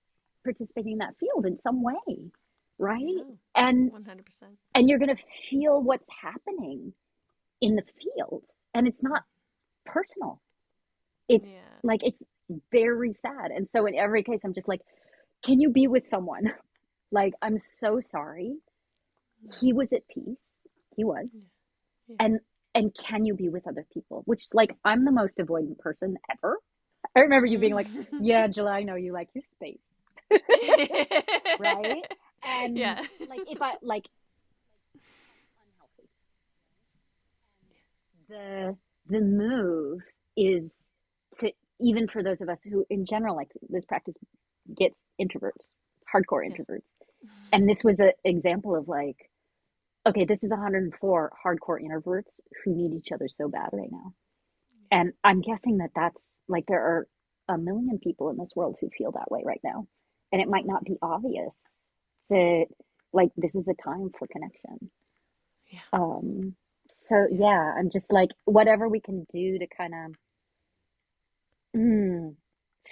[SPEAKER 2] participating in that field in some way, right?
[SPEAKER 1] No.
[SPEAKER 2] And
[SPEAKER 1] 100%.
[SPEAKER 2] you're going to feel what's happening in the field, and it's not personal. It's
[SPEAKER 1] Yeah.
[SPEAKER 2] like it's very sad. And so in every case I'm just like, can you be with someone? Like, I'm so sorry.
[SPEAKER 1] Mm.
[SPEAKER 2] He was at peace. He was.
[SPEAKER 1] Yeah. Yeah.
[SPEAKER 2] And can you be with other people? Which, like, I'm the most avoidant person ever. I remember you being like, yeah, Angela, I know you like your space. Right? And
[SPEAKER 1] Yeah.
[SPEAKER 2] like if I like unhealthy, the move is to, even for those of us who in general like this practice gets introverts, hardcore
[SPEAKER 1] Yeah.
[SPEAKER 2] introverts. And this was an example of like, okay, this is 104 hardcore introverts who need each other so bad right now. And I'm guessing that that's like there are a million people in this world who feel that way right now. And it might
[SPEAKER 1] Mm.
[SPEAKER 2] not be obvious
[SPEAKER 1] Yeah.
[SPEAKER 2] that like this is a time for connection.
[SPEAKER 1] Yeah.
[SPEAKER 2] Um, so
[SPEAKER 1] Yeah.
[SPEAKER 2] yeah, I'm just like whatever we can do to kind of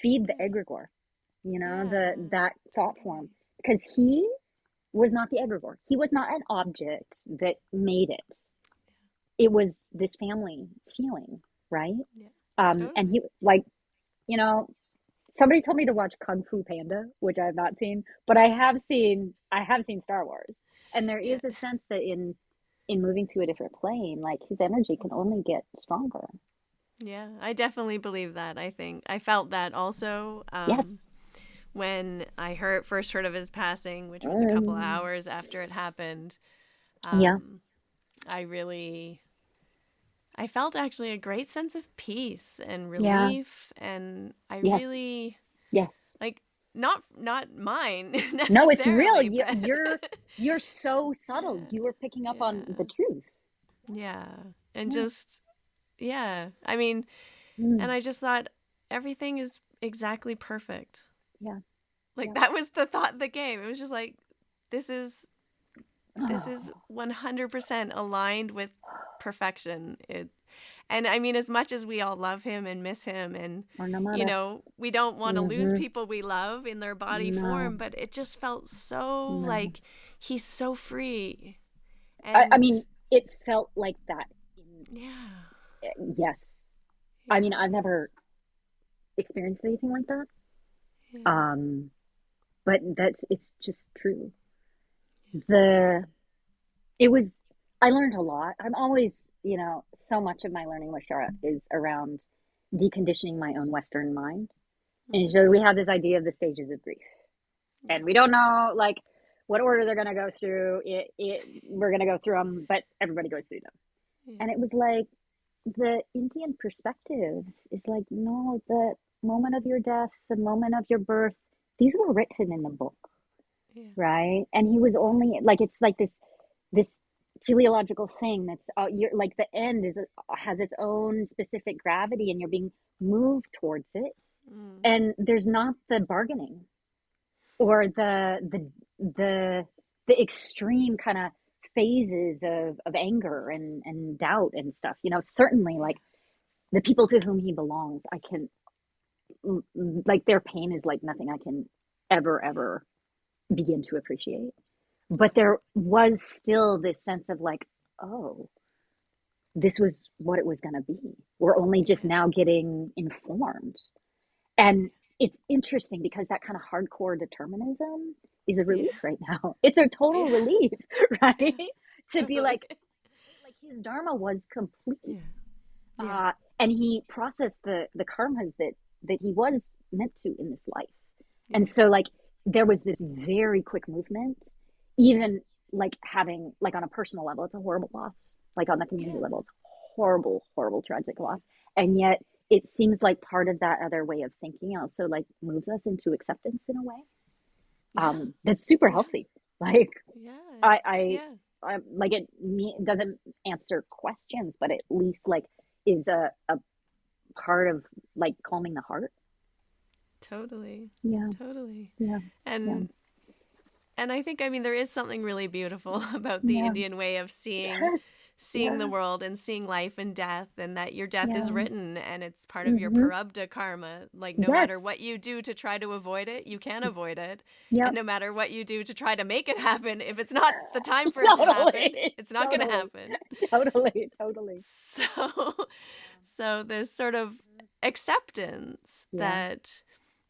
[SPEAKER 2] feed the
[SPEAKER 1] Yeah.
[SPEAKER 2] egregore,
[SPEAKER 1] Yeah.
[SPEAKER 2] that thought form,
[SPEAKER 1] Totally.
[SPEAKER 2] because he was not the egregore. He was not an object that made it. It was this family feeling, right?
[SPEAKER 1] Yeah.
[SPEAKER 2] And
[SPEAKER 1] Totally.
[SPEAKER 2] he like, you know, somebody told me to watch Kung Fu Panda, which I have not seen, but I have seen Star Wars. And there
[SPEAKER 1] Yeah.
[SPEAKER 2] is a sense that in moving to a different plane, like his energy can only get stronger.
[SPEAKER 1] Yeah, I definitely believe that. I think I felt that also
[SPEAKER 2] Yes.
[SPEAKER 1] when I first heard of his passing, which was a couple
[SPEAKER 2] Mm.
[SPEAKER 1] hours after it happened.
[SPEAKER 2] Yeah.
[SPEAKER 1] Um, I really, I felt actually a great sense of peace and
[SPEAKER 2] Yeah.
[SPEAKER 1] relief, and I
[SPEAKER 2] Yes.
[SPEAKER 1] really
[SPEAKER 2] Yes.
[SPEAKER 1] like not mine
[SPEAKER 2] No, it's real.
[SPEAKER 1] necessarily, but
[SPEAKER 2] You're so subtle.
[SPEAKER 1] yeah,
[SPEAKER 2] You were picking up on the
[SPEAKER 1] yeah,
[SPEAKER 2] truth.
[SPEAKER 1] yeah, and
[SPEAKER 2] Yeah.
[SPEAKER 1] just yeah. I mean, and
[SPEAKER 2] Mm.
[SPEAKER 1] I just thought everything is exactly perfect.
[SPEAKER 2] Yeah.
[SPEAKER 1] Like
[SPEAKER 2] Yeah.
[SPEAKER 1] that was the thought that came. It was just like this is this is
[SPEAKER 2] Oh,
[SPEAKER 1] 100% aligned with perfection. And I mean, as much as we all love him and miss him, and
[SPEAKER 2] or no matter.
[SPEAKER 1] we don't want to lose
[SPEAKER 2] Mm-hmm.
[SPEAKER 1] people we love in their body
[SPEAKER 2] No.
[SPEAKER 1] form, but it just felt so
[SPEAKER 2] No.
[SPEAKER 1] like he's so free.
[SPEAKER 2] I
[SPEAKER 1] And
[SPEAKER 2] mean, it felt like that.
[SPEAKER 1] yeah,
[SPEAKER 2] Yes. I mean,
[SPEAKER 1] yeah,
[SPEAKER 2] I've never experienced anything like that.
[SPEAKER 1] yeah,
[SPEAKER 2] Um, but it's just true. The it was I learned a lot. I'm always, so much of my learning with Shara is around deconditioning my own Western mind. And
[SPEAKER 1] mm-hmm.
[SPEAKER 2] so we have this idea of the stages of grief.
[SPEAKER 1] Yeah,
[SPEAKER 2] And we don't know like what order they're gonna go through. We're gonna go through them, but everybody goes through them.
[SPEAKER 1] yeah,
[SPEAKER 2] And it was like the Indian perspective is like, no, the moment of your death, the moment of your birth, these were written in the book,
[SPEAKER 1] yeah,
[SPEAKER 2] right? And he was only like, it's like this teleological thing that's you're like the end has its own specific gravity, and you're being moved towards it,
[SPEAKER 1] mm,
[SPEAKER 2] and there's not the bargaining or the the extreme kind of phases of anger and doubt and stuff. Certainly
[SPEAKER 1] yeah,
[SPEAKER 2] like the people to whom he belongs, I can like their pain is like nothing I can
[SPEAKER 1] yeah,
[SPEAKER 2] ever begin to appreciate.
[SPEAKER 1] yeah,
[SPEAKER 2] But there was still this sense of like, oh, this was what it was going to be. We're only just
[SPEAKER 1] yeah,
[SPEAKER 2] now getting informed. And it's interesting because that kind of hardcore determinism is a
[SPEAKER 1] yeah,
[SPEAKER 2] relief right now. It's a total
[SPEAKER 1] yeah,
[SPEAKER 2] relief, right?
[SPEAKER 1] yeah,
[SPEAKER 2] To be
[SPEAKER 1] totally.
[SPEAKER 2] like, wait, like his dharma was complete.
[SPEAKER 1] Yeah, yeah,
[SPEAKER 2] Uh, and he processed the karmas that he was meant to in this life. And
[SPEAKER 1] yeah,
[SPEAKER 2] so like there was this very quick movement, even like having like on a personal level, it's a horrible loss. Like on the community
[SPEAKER 1] yeah,
[SPEAKER 2] level, it's horrible, horrible, tragic loss. And yet it seems like part of that other way of thinking also like moves us into acceptance in a way.
[SPEAKER 1] yeah,
[SPEAKER 2] That's super
[SPEAKER 1] yeah,
[SPEAKER 2] healthy. Like
[SPEAKER 1] yeah,
[SPEAKER 2] I, I,
[SPEAKER 1] yeah,
[SPEAKER 2] I like doesn't answer questions, but at least like is a part of like calming the heart.
[SPEAKER 1] totally,
[SPEAKER 2] Yeah,
[SPEAKER 1] totally.
[SPEAKER 2] yeah, yeah,
[SPEAKER 1] And I think, I mean, there is something really beautiful about the
[SPEAKER 2] yeah.
[SPEAKER 1] Indian way of
[SPEAKER 2] Yes,
[SPEAKER 1] seeing the
[SPEAKER 2] yeah,
[SPEAKER 1] world and seeing life and death, and that your death is
[SPEAKER 2] yeah.
[SPEAKER 1] written and it's part of your
[SPEAKER 2] Mm-hmm.
[SPEAKER 1] prarabdha karma. Like no matter
[SPEAKER 2] Yes.
[SPEAKER 1] what you do to try to avoid it, you can avoid it. And
[SPEAKER 2] Yep.
[SPEAKER 1] no matter what you do to try to make it happen, if it's not the time for it to happen,
[SPEAKER 2] Totally.
[SPEAKER 1] it's not going to
[SPEAKER 2] Totally.
[SPEAKER 1] happen.
[SPEAKER 2] Totally. Totally.
[SPEAKER 1] So so this sort of acceptance
[SPEAKER 2] Yeah.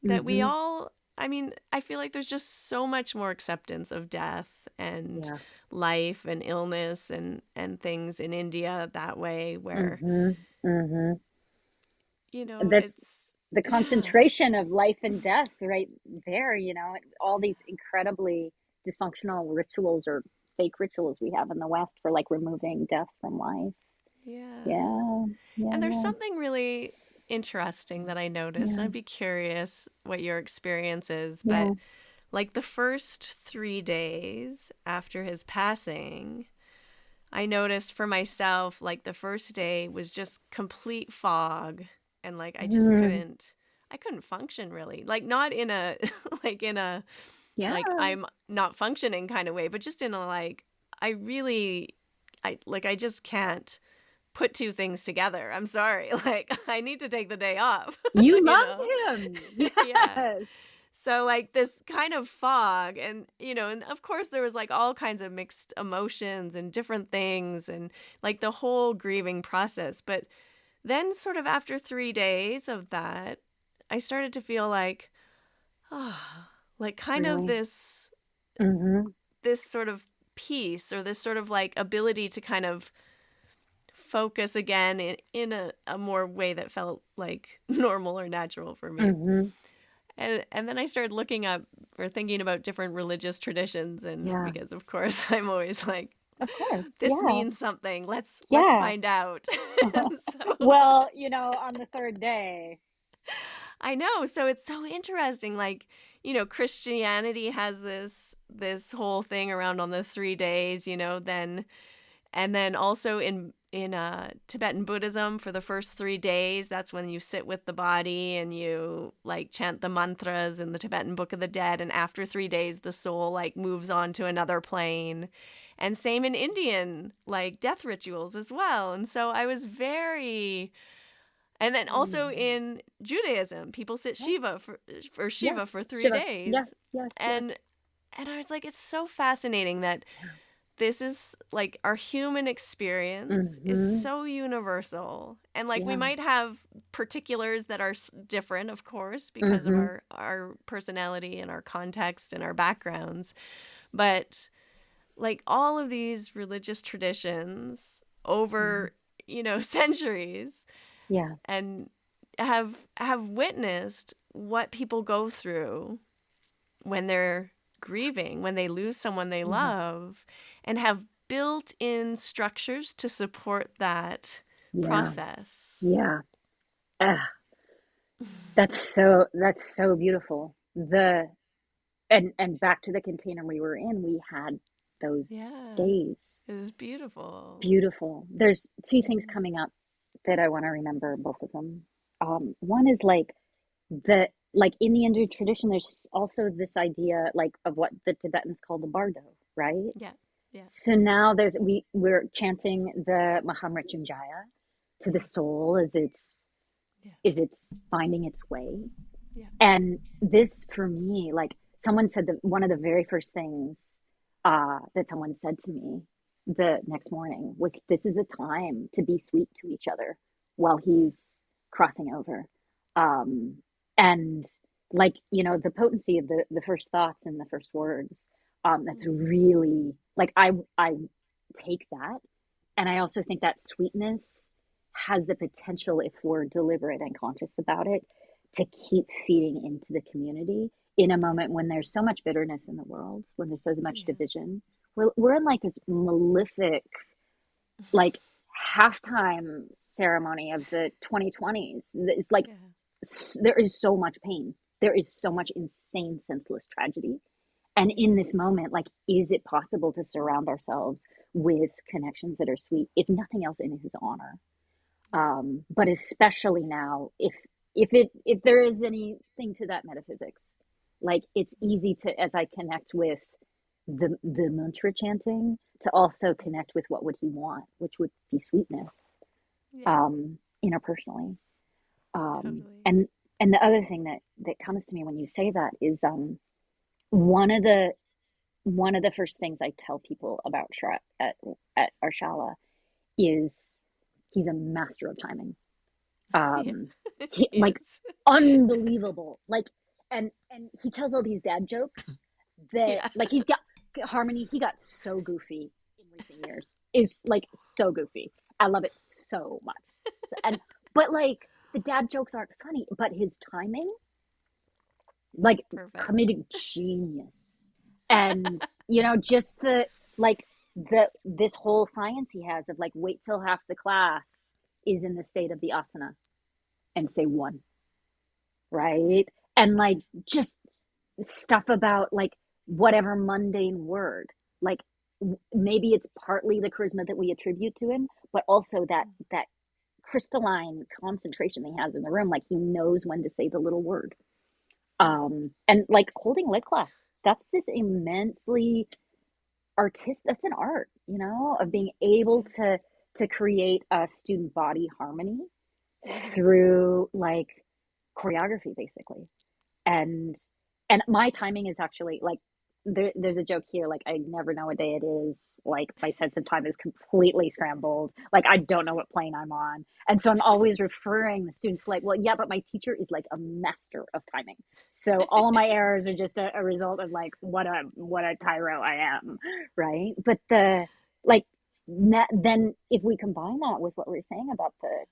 [SPEAKER 1] that we
[SPEAKER 2] Mm-hmm.
[SPEAKER 1] all, I mean, I feel like there's just so much more acceptance of death and
[SPEAKER 2] Yeah.
[SPEAKER 1] life and illness and things in India that way where
[SPEAKER 2] Mm-hmm. Mm-hmm. That's
[SPEAKER 1] it's
[SPEAKER 2] the
[SPEAKER 1] yeah.
[SPEAKER 2] concentration of life and death right there, all these incredibly dysfunctional rituals or fake rituals we have in the West for like removing death from life.
[SPEAKER 1] Yeah.
[SPEAKER 2] Yeah. Yeah.
[SPEAKER 1] And there's
[SPEAKER 2] Yeah.
[SPEAKER 1] something really interesting that I noticed.
[SPEAKER 2] Yeah.
[SPEAKER 1] I'd be curious what your experience is, but
[SPEAKER 2] Yeah.
[SPEAKER 1] like the first 3 days after his passing, I noticed for myself, like the first day was just complete fog, and like
[SPEAKER 2] Mm.
[SPEAKER 1] I couldn't function really. Like not in a like in a
[SPEAKER 2] Yeah.
[SPEAKER 1] like I'm not functioning kind of way, but just in a like I really I just can't put two things together. I'm sorry. Like I need to take the day off,
[SPEAKER 2] You
[SPEAKER 1] you
[SPEAKER 2] loved
[SPEAKER 1] know.
[SPEAKER 2] him.
[SPEAKER 1] Yeah.
[SPEAKER 2] Yes.
[SPEAKER 1] So like this kind of fog, and and of course there was like all kinds of mixed emotions and different things and like the whole grieving process. But then sort of after 3 days of that, I started to feel like like kind of
[SPEAKER 2] Really. Mm-hmm.
[SPEAKER 1] this sort of peace, or this sort of like ability to kind of focus again in a more way that felt like normal or natural for me.
[SPEAKER 2] Mm-hmm.
[SPEAKER 1] And then I started looking up or thinking about different religious traditions, and
[SPEAKER 2] Yeah.
[SPEAKER 1] because of course I'm always like,
[SPEAKER 2] Of course.
[SPEAKER 1] this
[SPEAKER 2] Yeah.
[SPEAKER 1] means something. Let's
[SPEAKER 2] Yeah.
[SPEAKER 1] find out. And so
[SPEAKER 2] Well, on the third day.
[SPEAKER 1] I know. So it's so interesting. Like, Christianity has this whole thing around on the 3 days, then and then also in Tibetan Buddhism for the first 3 days, that's when you sit with the body and you like chant the mantras in the Tibetan Book of the Dead. And after 3 days, the soul like moves on to another plane. And same in Indian like death rituals as well. And so I was very and then also
[SPEAKER 2] Mm.
[SPEAKER 1] in Judaism, people sit
[SPEAKER 2] Yes.
[SPEAKER 1] Shiva
[SPEAKER 2] Yes.
[SPEAKER 1] for three
[SPEAKER 2] Shiva. Yes.
[SPEAKER 1] days.
[SPEAKER 2] Yes. Yes.
[SPEAKER 1] And I was like, it's so fascinating that this is like our human experience is
[SPEAKER 2] Mm-hmm.
[SPEAKER 1] so universal. And like we
[SPEAKER 2] Yeah.
[SPEAKER 1] might have particulars that are different, of course, because of
[SPEAKER 2] Mm-hmm.
[SPEAKER 1] our personality and our context and our backgrounds. But like all of these religious traditions
[SPEAKER 2] Mm-hmm.
[SPEAKER 1] over, centuries
[SPEAKER 2] Yeah.
[SPEAKER 1] and have witnessed what people go through when they're grieving, when they lose someone they
[SPEAKER 2] Yeah.
[SPEAKER 1] love, and have built in structures to support that
[SPEAKER 2] Yeah.
[SPEAKER 1] process.
[SPEAKER 2] Yeah. Ah, that's so beautiful. And back to the container we were in, we had those
[SPEAKER 1] Yeah,
[SPEAKER 2] days.
[SPEAKER 1] it was beautiful.
[SPEAKER 2] Beautiful. There's two things
[SPEAKER 1] Mm.
[SPEAKER 2] coming up that I want to remember, both of them. One is like in the Hindu tradition, there's also this idea like of what the Tibetans call the bardo, right?
[SPEAKER 1] Yeah, yeah,
[SPEAKER 2] So now we're chanting the Mahamrityunjaya to the
[SPEAKER 1] yeah,
[SPEAKER 2] soul
[SPEAKER 1] yeah,
[SPEAKER 2] as it's finding its way.
[SPEAKER 1] yeah,
[SPEAKER 2] And this for me, like someone said that one of the very first things that someone said to me the next morning was, "This is a time to be sweet to each other while he's crossing over." Um, and like, the potency of the first thoughts and the first words, that's
[SPEAKER 1] mm,
[SPEAKER 2] really like I take that. And I also think that sweetness has the potential, if we're deliberate and conscious about it, to keep feeding into the community in a
[SPEAKER 1] yeah,
[SPEAKER 2] moment when there's so much bitterness in the world, when there's so much
[SPEAKER 1] yeah,
[SPEAKER 2] division. We're in like this malefic, like halftime ceremony of the 2020s. It's like
[SPEAKER 1] yeah,
[SPEAKER 2] there is so much pain. There is so much insane, senseless tragedy. And
[SPEAKER 1] yeah,
[SPEAKER 2] in this moment, like, is it possible to surround ourselves with connections that are sweet, if nothing else, in his honor?
[SPEAKER 1] yeah,
[SPEAKER 2] But especially now, if there is anything to that metaphysics, like it's easy to, as I connect with the mantra chanting, to also connect with what would he want, which would be sweetness,
[SPEAKER 1] yeah,
[SPEAKER 2] interpersonally.
[SPEAKER 1] totally.
[SPEAKER 2] And the other thing that comes to me when you say that is one of the one of the first things I tell people about Sharath at our shala is he's a master of timing.
[SPEAKER 1] Yeah,
[SPEAKER 2] Um, like
[SPEAKER 1] yes,
[SPEAKER 2] unbelievable. Like, and he tells all these dad jokes that
[SPEAKER 1] yeah,
[SPEAKER 2] like he's got harmony. He got so goofy in recent years. Is like so goofy. I love it so much. And but like the dad jokes aren't funny, but his timing, like
[SPEAKER 1] perfect.
[SPEAKER 2] comedic genius. And just the this whole science he has of like, wait till half the class is in the state of the asana and say one, right? And like just stuff about like whatever mundane word, like maybe it's partly the charisma that we attribute to him, but also that crystalline concentration he has in the room, like he knows when to say the little word.
[SPEAKER 1] Yeah,
[SPEAKER 2] And like holding lit class, that's this immensely that's an art, of being able
[SPEAKER 1] yeah,
[SPEAKER 2] to create a student body harmony
[SPEAKER 1] mm-hmm.
[SPEAKER 2] through like choreography, basically. And and my timing is actually like, there's a joke here, like I never know what day it is, like my sense of time is completely scrambled, like I don't know what plane I'm on, and so I'm always referring the students to like, well, yeah, but my teacher is like a master of timing, so all of my errors are just a result of like what a tyro I am, right? But the like then if we combine that with what we are saying about the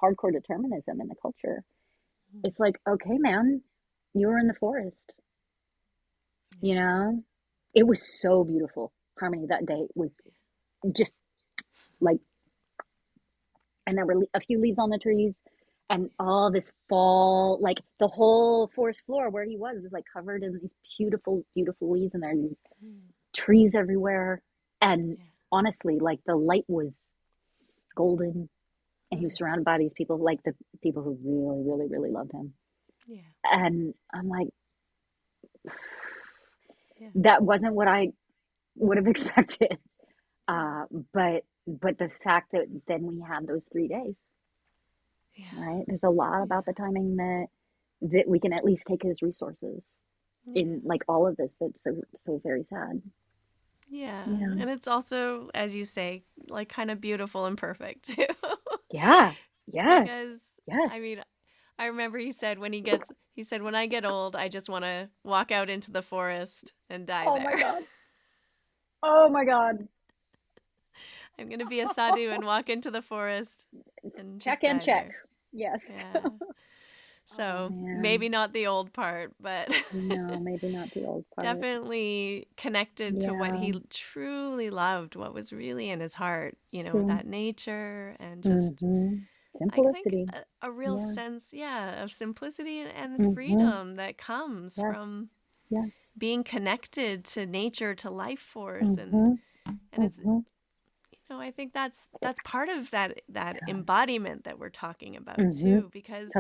[SPEAKER 2] hardcore determinism in the culture, it's like, okay, man, you were in the forest, you know? It was so beautiful. Harmony that day was just like, and there were a few leaves on the trees and all this fall, like the whole forest floor where he was like covered in these beautiful, beautiful leaves, and there are these trees everywhere. And honestly, like the light was golden, and he was surrounded by these people, like the people who really, really, really loved him.
[SPEAKER 1] Yeah.
[SPEAKER 2] And I'm like, that wasn't what I would have expected. But the fact that then we had those 3 days, right? There's a lot about the timing that we can at least take his resources in like all of this. That's so very sad.
[SPEAKER 1] Yeah. And it's also, as you say, like kind of beautiful and perfect too.
[SPEAKER 2] Yeah. Yes.
[SPEAKER 1] Because
[SPEAKER 2] yes.
[SPEAKER 1] I mean, I remember he said when I get old, I just want to walk out into the forest and die there.
[SPEAKER 2] My God. Oh my God.
[SPEAKER 1] I'm going to be a sadhu and walk into the forest and
[SPEAKER 2] check
[SPEAKER 1] just
[SPEAKER 2] and
[SPEAKER 1] die
[SPEAKER 2] check.
[SPEAKER 1] there.
[SPEAKER 2] Yes.
[SPEAKER 1] Yeah. So maybe not the old part, but
[SPEAKER 2] no, maybe not the old part.
[SPEAKER 1] Definitely connected to what he truly loved, what was really in his heart, that nature and just
[SPEAKER 2] simplicity.
[SPEAKER 1] I think a real sense, of simplicity and freedom that comes from being connected to nature, to life force, and it's I think that's part of that embodiment that we're talking about too, because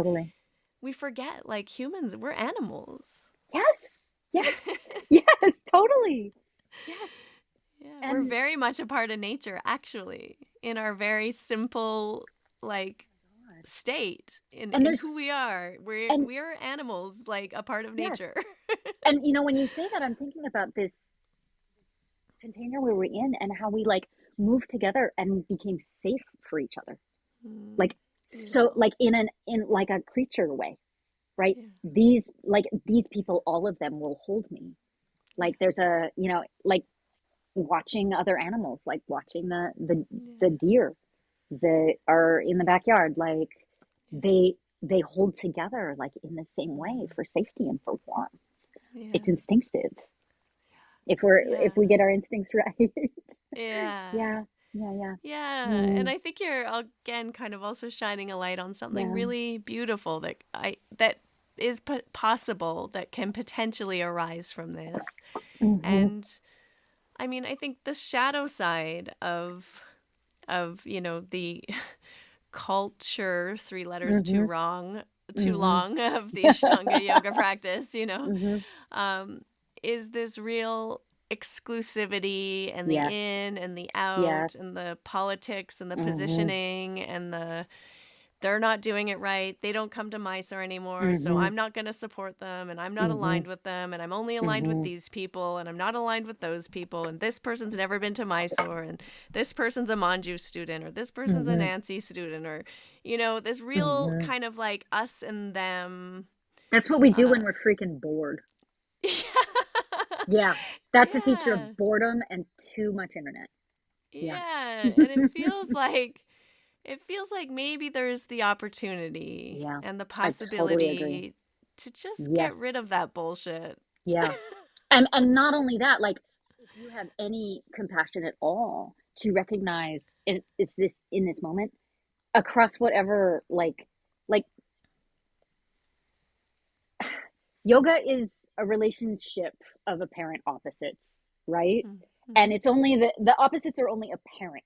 [SPEAKER 1] we forget, like, humans, we're animals.
[SPEAKER 2] Yes. Yes, totally. Yes.
[SPEAKER 1] Yeah, we're very much a part of nature, actually, in our very simple, like, state in who we are. We're animals, like a part of nature.
[SPEAKER 2] And when you say that, I'm thinking about this container we were in and how we like moved together and became safe for each other. Like so like in like a creature way, right? These people, all of them will hold me. Like there's a, like watching other animals, like watching the deer that are in the backyard, like they hold together like in the same way for safety and for warmth. It's instinctive. If we get our instincts right. Yeah.
[SPEAKER 1] And I think you're again kind of also shining a light on something really beautiful that is possible, that can potentially arise from this. And I mean, I think the shadow side of the culture, 3 letters too long of the Ashtanga Yoga practice, is this real exclusivity and the in and the out and the politics and the positioning and they're not doing it right. They don't come to Mysore anymore, so I'm not going to support them, and I'm not aligned with them, and I'm only aligned with these people, and I'm not aligned with those people, and this person's never been to Mysore, and this person's a Manju student, or this person's a Nancy student, or, this real kind of like us and them.
[SPEAKER 2] That's what we do when we're freaking bored. Yeah. That's a feature of boredom and too much internet.
[SPEAKER 1] Yeah. And it feels like maybe there's the opportunity and the possibility to just get rid of that bullshit.
[SPEAKER 2] Yeah. And not only that, like if you have any compassion at all to recognize it's this in this moment across whatever like yoga is a relationship of apparent opposites, right? And it's only the opposites are only apparent.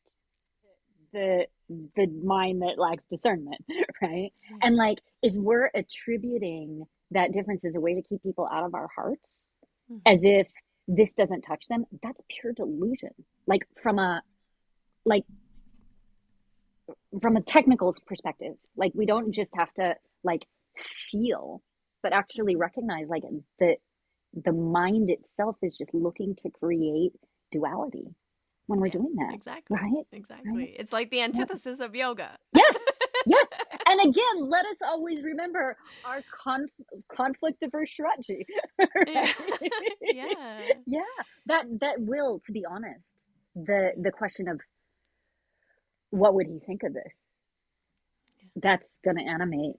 [SPEAKER 2] The mind that lacks discernment, right? And like if we're attributing that difference as a way to keep people out of our hearts, as if this doesn't touch them, that's pure delusion. Like from a technical perspective, like we don't just have to like feel, but actually recognize like the mind itself is just looking to create duality when we're doing that.
[SPEAKER 1] Exactly.
[SPEAKER 2] Right?
[SPEAKER 1] Exactly.
[SPEAKER 2] Right?
[SPEAKER 1] It's like the antithesis of yoga.
[SPEAKER 2] Yes. And again, let us always remember our conflict averse Sharath Jois. Right? Yeah. That will, to be honest, the question of what would he think of this? That's going to animate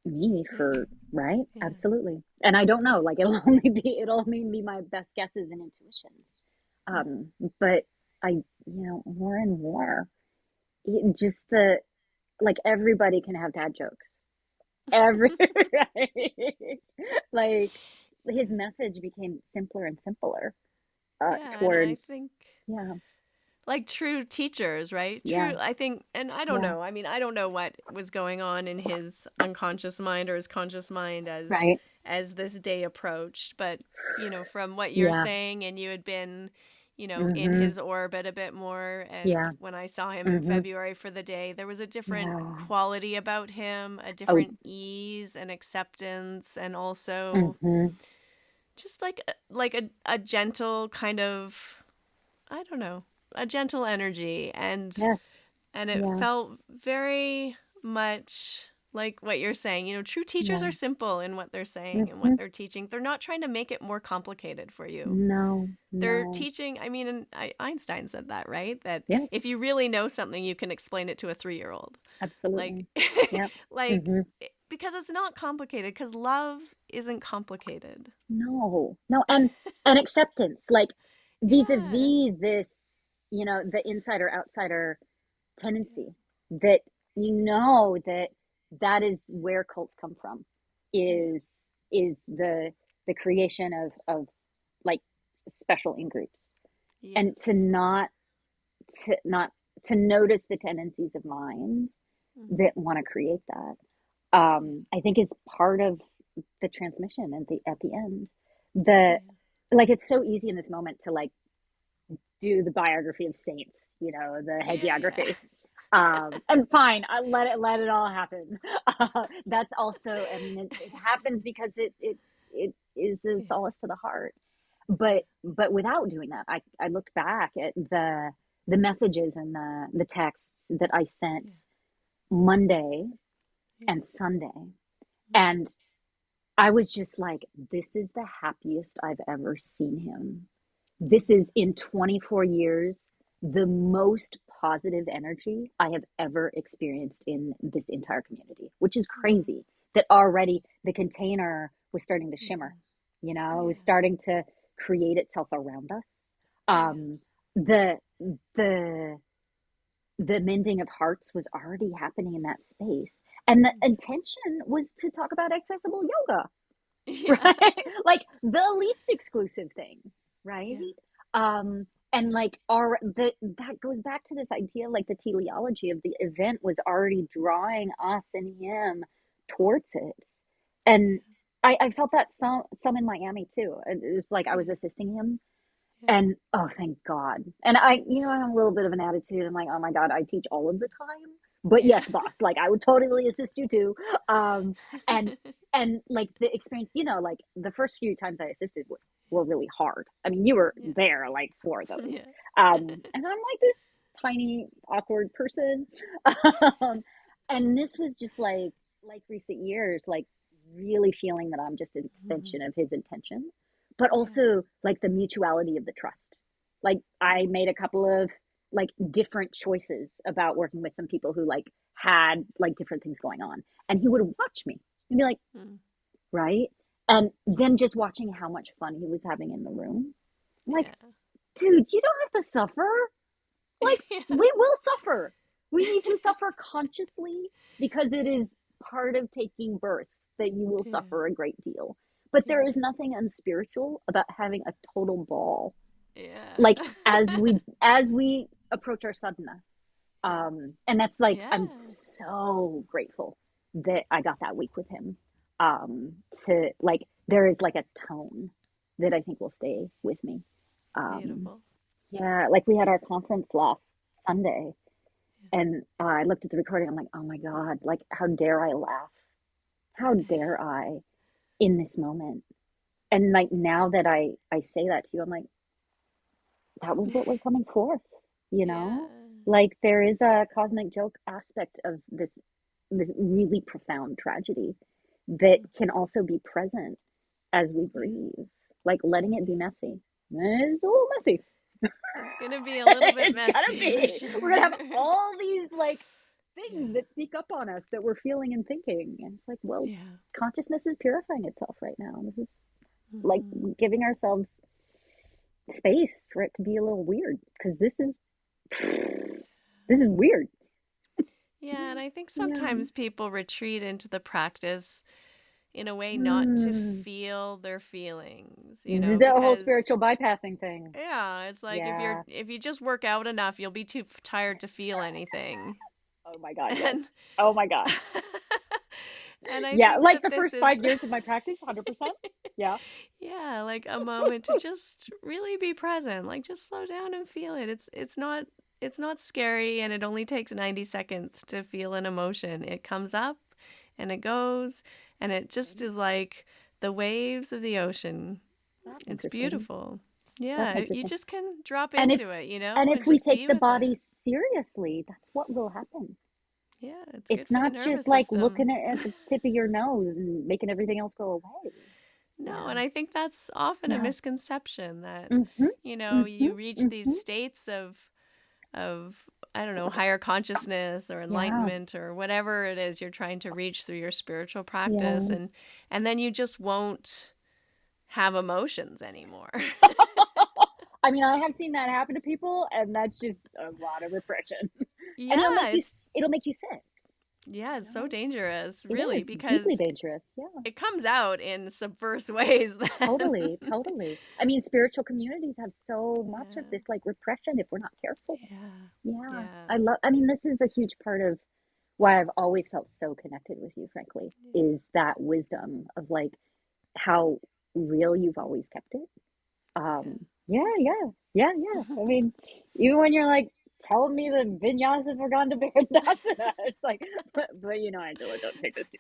[SPEAKER 2] me
[SPEAKER 1] Yeah.
[SPEAKER 2] for, right?
[SPEAKER 1] Yeah.
[SPEAKER 2] Absolutely. And I don't know, like it'll only be my best guesses and intuitions.
[SPEAKER 1] Mm-hmm.
[SPEAKER 2] But I, more and more, just like everybody can have dad jokes. Every, right? Like his message became simpler and simpler,
[SPEAKER 1] Yeah, and I
[SPEAKER 2] towards,
[SPEAKER 1] think
[SPEAKER 2] yeah,
[SPEAKER 1] like true teachers, right?
[SPEAKER 2] yeah,
[SPEAKER 1] True, I think, and I don't
[SPEAKER 2] yeah,
[SPEAKER 1] know. I mean, I don't know what was going on in his unconscious mind or his conscious mind
[SPEAKER 2] right.
[SPEAKER 1] as this day approached, but from what you're
[SPEAKER 2] Yeah.
[SPEAKER 1] saying, and you had been, in
[SPEAKER 2] Mm-hmm.
[SPEAKER 1] his orbit a bit more, and
[SPEAKER 2] Yeah.
[SPEAKER 1] when I saw him in
[SPEAKER 2] Mm-hmm.
[SPEAKER 1] February for the day, there was a different
[SPEAKER 2] Yeah.
[SPEAKER 1] quality about him, a
[SPEAKER 2] Oh,
[SPEAKER 1] different ease and acceptance, and also
[SPEAKER 2] mm-hmm.
[SPEAKER 1] just like a gentle kind of, I don't know, a gentle energy,
[SPEAKER 2] Yes.
[SPEAKER 1] and it
[SPEAKER 2] Yeah.
[SPEAKER 1] felt very much like what you're saying. True teachers
[SPEAKER 2] Yeah.
[SPEAKER 1] are simple in what they're saying and what
[SPEAKER 2] Mm-hmm.
[SPEAKER 1] they're teaching. They're not trying to make it more complicated for you.
[SPEAKER 2] No,
[SPEAKER 1] They're
[SPEAKER 2] no.
[SPEAKER 1] teaching, I mean, and Einstein said that, right? That
[SPEAKER 2] Yes,
[SPEAKER 1] if you really know something, you can explain it to a 3-year-old. Like,
[SPEAKER 2] absolutely. Yep.
[SPEAKER 1] like,
[SPEAKER 2] Mm-hmm.
[SPEAKER 1] because it's not complicated, because love isn't complicated.
[SPEAKER 2] No, no, and acceptance, like
[SPEAKER 1] Yeah.
[SPEAKER 2] vis-a-vis this, the insider outsider tendency that that that is where cults come from,
[SPEAKER 1] Yeah.
[SPEAKER 2] is the creation of like special in groups, and
[SPEAKER 1] Yes.
[SPEAKER 2] to not to notice the tendencies of mind
[SPEAKER 1] Mm-hmm.
[SPEAKER 2] that want to create that,
[SPEAKER 1] Yeah.
[SPEAKER 2] I think is part of the transmission at the end. The
[SPEAKER 1] Yeah.
[SPEAKER 2] Like it's so easy in this moment to like do the biography of saints, the
[SPEAKER 1] Yeah.
[SPEAKER 2] hagiography. And fine, I let it all happen. That's also, I mean, it happens because it is a
[SPEAKER 1] Yeah.
[SPEAKER 2] solace to the heart. But without doing that, I looked back at the messages and the texts that I sent
[SPEAKER 1] Yeah.
[SPEAKER 2] Monday
[SPEAKER 1] Yeah.
[SPEAKER 2] and Sunday,
[SPEAKER 1] Mm-hmm.
[SPEAKER 2] and I was just like, this is the happiest I've ever seen him. This
[SPEAKER 1] Mm-hmm.
[SPEAKER 2] is in 24 years, the most positive energy I have ever experienced in this entire community, which is
[SPEAKER 1] Wow.
[SPEAKER 2] crazy that already the container was starting to shimmer.
[SPEAKER 1] Mm-hmm.
[SPEAKER 2] It was
[SPEAKER 1] Yeah.
[SPEAKER 2] starting to create itself around us.
[SPEAKER 1] Yeah.
[SPEAKER 2] The the the mending of hearts was already happening in that space. And the intention was to talk about accessible yoga,
[SPEAKER 1] Yeah.
[SPEAKER 2] right? Like the least exclusive thing, right?
[SPEAKER 1] Yeah.
[SPEAKER 2] And like that goes back to this idea, like the teleology of the event was already drawing us and him towards it. And I felt that some in Miami too. It was like I
[SPEAKER 1] Yeah.
[SPEAKER 2] was assisting him,
[SPEAKER 1] Yeah.
[SPEAKER 2] and oh, thank God. And I have a little bit of an attitude. I'm like, oh my God, I teach all of the time. But
[SPEAKER 1] Yeah.
[SPEAKER 2] yes, boss, like I would totally assist you too. Um, and like the experience, like the first few times I assisted were really hard. I mean, you were
[SPEAKER 1] Yeah.
[SPEAKER 2] there like for those.
[SPEAKER 1] Yeah.
[SPEAKER 2] And I'm like this tiny, awkward person. Um, and this was just like recent years, like really feeling that I'm just an
[SPEAKER 1] Mm-hmm.
[SPEAKER 2] extension of his intention, but
[SPEAKER 1] Yeah.
[SPEAKER 2] also like the mutuality of the trust. Like I
[SPEAKER 1] Mm-hmm.
[SPEAKER 2] made a couple of like different choices about working with some people who like had like different things going on, and he would watch me and be like,
[SPEAKER 1] Mm-hmm.
[SPEAKER 2] right? And then just watching how much fun he was having in the room. I'm like,
[SPEAKER 1] Yeah.
[SPEAKER 2] dude, you don't have to suffer. Like,
[SPEAKER 1] Yeah.
[SPEAKER 2] we will suffer. We need to suffer consciously because it is part of taking birth that you will
[SPEAKER 1] Yeah.
[SPEAKER 2] suffer a great deal. But there
[SPEAKER 1] Yeah.
[SPEAKER 2] is nothing unspiritual about having a total ball.
[SPEAKER 1] Yeah.
[SPEAKER 2] Like as we approach our sadhana.
[SPEAKER 1] Yeah.
[SPEAKER 2] And that's like I'm
[SPEAKER 1] Yeah.
[SPEAKER 2] so grateful that I got that week with him. To like there is like a tone that I think will stay with me. Um,
[SPEAKER 1] Beautiful.
[SPEAKER 2] yeah, like we had our conference last Sunday, and I looked at the recording. I'm like, oh my God, like how dare I laugh? How
[SPEAKER 1] Yeah.
[SPEAKER 2] dare I in this moment? And like now that I say that to you, I'm like, that was what was coming forth, you
[SPEAKER 1] Yeah.
[SPEAKER 2] know? Like there is a cosmic joke aspect of this really profound tragedy that can also be present as we
[SPEAKER 1] Yeah.
[SPEAKER 2] breathe, like letting it be
[SPEAKER 1] Yeah.
[SPEAKER 2] messy. It's a little messy.
[SPEAKER 1] gonna be a little bit
[SPEAKER 2] It's gotta
[SPEAKER 1] messy for
[SPEAKER 2] be. We're gonna
[SPEAKER 1] sure.
[SPEAKER 2] have all these like things
[SPEAKER 1] Yeah.
[SPEAKER 2] that sneak up on us that we're feeling and thinking. And it's like, well,
[SPEAKER 1] Yeah.
[SPEAKER 2] consciousness is purifying itself right now. This is like
[SPEAKER 1] Hmm.
[SPEAKER 2] giving ourselves space for it to be a little weird because this is weird.
[SPEAKER 1] Yeah, and I think
[SPEAKER 2] Yeah.
[SPEAKER 1] sometimes people retreat into the practice in a way not to
[SPEAKER 2] Mm.
[SPEAKER 1] feel their feelings,
[SPEAKER 2] The whole
[SPEAKER 1] because
[SPEAKER 2] spiritual bypassing thing.
[SPEAKER 1] yeah, it's like
[SPEAKER 2] Yeah.
[SPEAKER 1] if you just work out enough, you'll be too tired to feel anything.
[SPEAKER 2] Oh my God, yes.
[SPEAKER 1] And
[SPEAKER 2] Oh my God.
[SPEAKER 1] and I
[SPEAKER 2] Yeah,
[SPEAKER 1] think
[SPEAKER 2] like
[SPEAKER 1] that
[SPEAKER 2] the
[SPEAKER 1] this
[SPEAKER 2] first
[SPEAKER 1] is
[SPEAKER 2] 5 years of my practice, 100%. Yeah.
[SPEAKER 1] yeah, like a moment to just really be present, like just slow down and feel it. It's not scary, and it only takes 90 seconds to feel an emotion. It comes up and it goes, and it just is like the waves of the ocean.
[SPEAKER 2] That's
[SPEAKER 1] It's
[SPEAKER 2] interesting.
[SPEAKER 1] beautiful.
[SPEAKER 2] That's
[SPEAKER 1] Yeah, you
[SPEAKER 2] interesting.
[SPEAKER 1] just can drop
[SPEAKER 2] And if
[SPEAKER 1] into it,
[SPEAKER 2] and if
[SPEAKER 1] and
[SPEAKER 2] we
[SPEAKER 1] just
[SPEAKER 2] take
[SPEAKER 1] be
[SPEAKER 2] the
[SPEAKER 1] with it.
[SPEAKER 2] body seriously, that's what will happen.
[SPEAKER 1] Yeah, it's good
[SPEAKER 2] It's
[SPEAKER 1] for the
[SPEAKER 2] not
[SPEAKER 1] nervous
[SPEAKER 2] just like looking
[SPEAKER 1] system.
[SPEAKER 2] at the tip of your nose and making everything else go away.
[SPEAKER 1] No,
[SPEAKER 2] Yeah.
[SPEAKER 1] and I think that's often a
[SPEAKER 2] Yeah.
[SPEAKER 1] misconception that,
[SPEAKER 2] Mm-hmm. Mm-hmm.
[SPEAKER 1] you reach these
[SPEAKER 2] Mm-hmm.
[SPEAKER 1] states of I don't know, higher consciousness or
[SPEAKER 2] Yeah.
[SPEAKER 1] enlightenment or whatever it is you're trying to reach through your spiritual practice,
[SPEAKER 2] Yeah.
[SPEAKER 1] and then you just won't have emotions anymore.
[SPEAKER 2] I mean, I have seen that happen to people, and that's just a lot of repression. And
[SPEAKER 1] Yeah,
[SPEAKER 2] it'll make you sick,
[SPEAKER 1] yeah,
[SPEAKER 2] you
[SPEAKER 1] it's so
[SPEAKER 2] know?
[SPEAKER 1] dangerous,
[SPEAKER 2] It
[SPEAKER 1] really,
[SPEAKER 2] is deeply
[SPEAKER 1] because
[SPEAKER 2] dangerous. Yeah.
[SPEAKER 1] it comes out in subversive ways then.
[SPEAKER 2] Totally, totally. I mean, spiritual communities have so much of
[SPEAKER 1] Yeah.
[SPEAKER 2] this like repression if we're not careful.
[SPEAKER 1] Yeah.
[SPEAKER 2] Yeah.
[SPEAKER 1] Yeah.
[SPEAKER 2] I mean, this is a huge part of why I've always felt so connected with you, frankly, is that wisdom of like how real you've always kept it.
[SPEAKER 1] Yeah.
[SPEAKER 2] Yeah,
[SPEAKER 1] Thank you.
[SPEAKER 2] yeah, yeah, yeah. I mean, even when you're like telling me the vinyasa for Gandhabandhasana, it's like, but Angela, don't take this too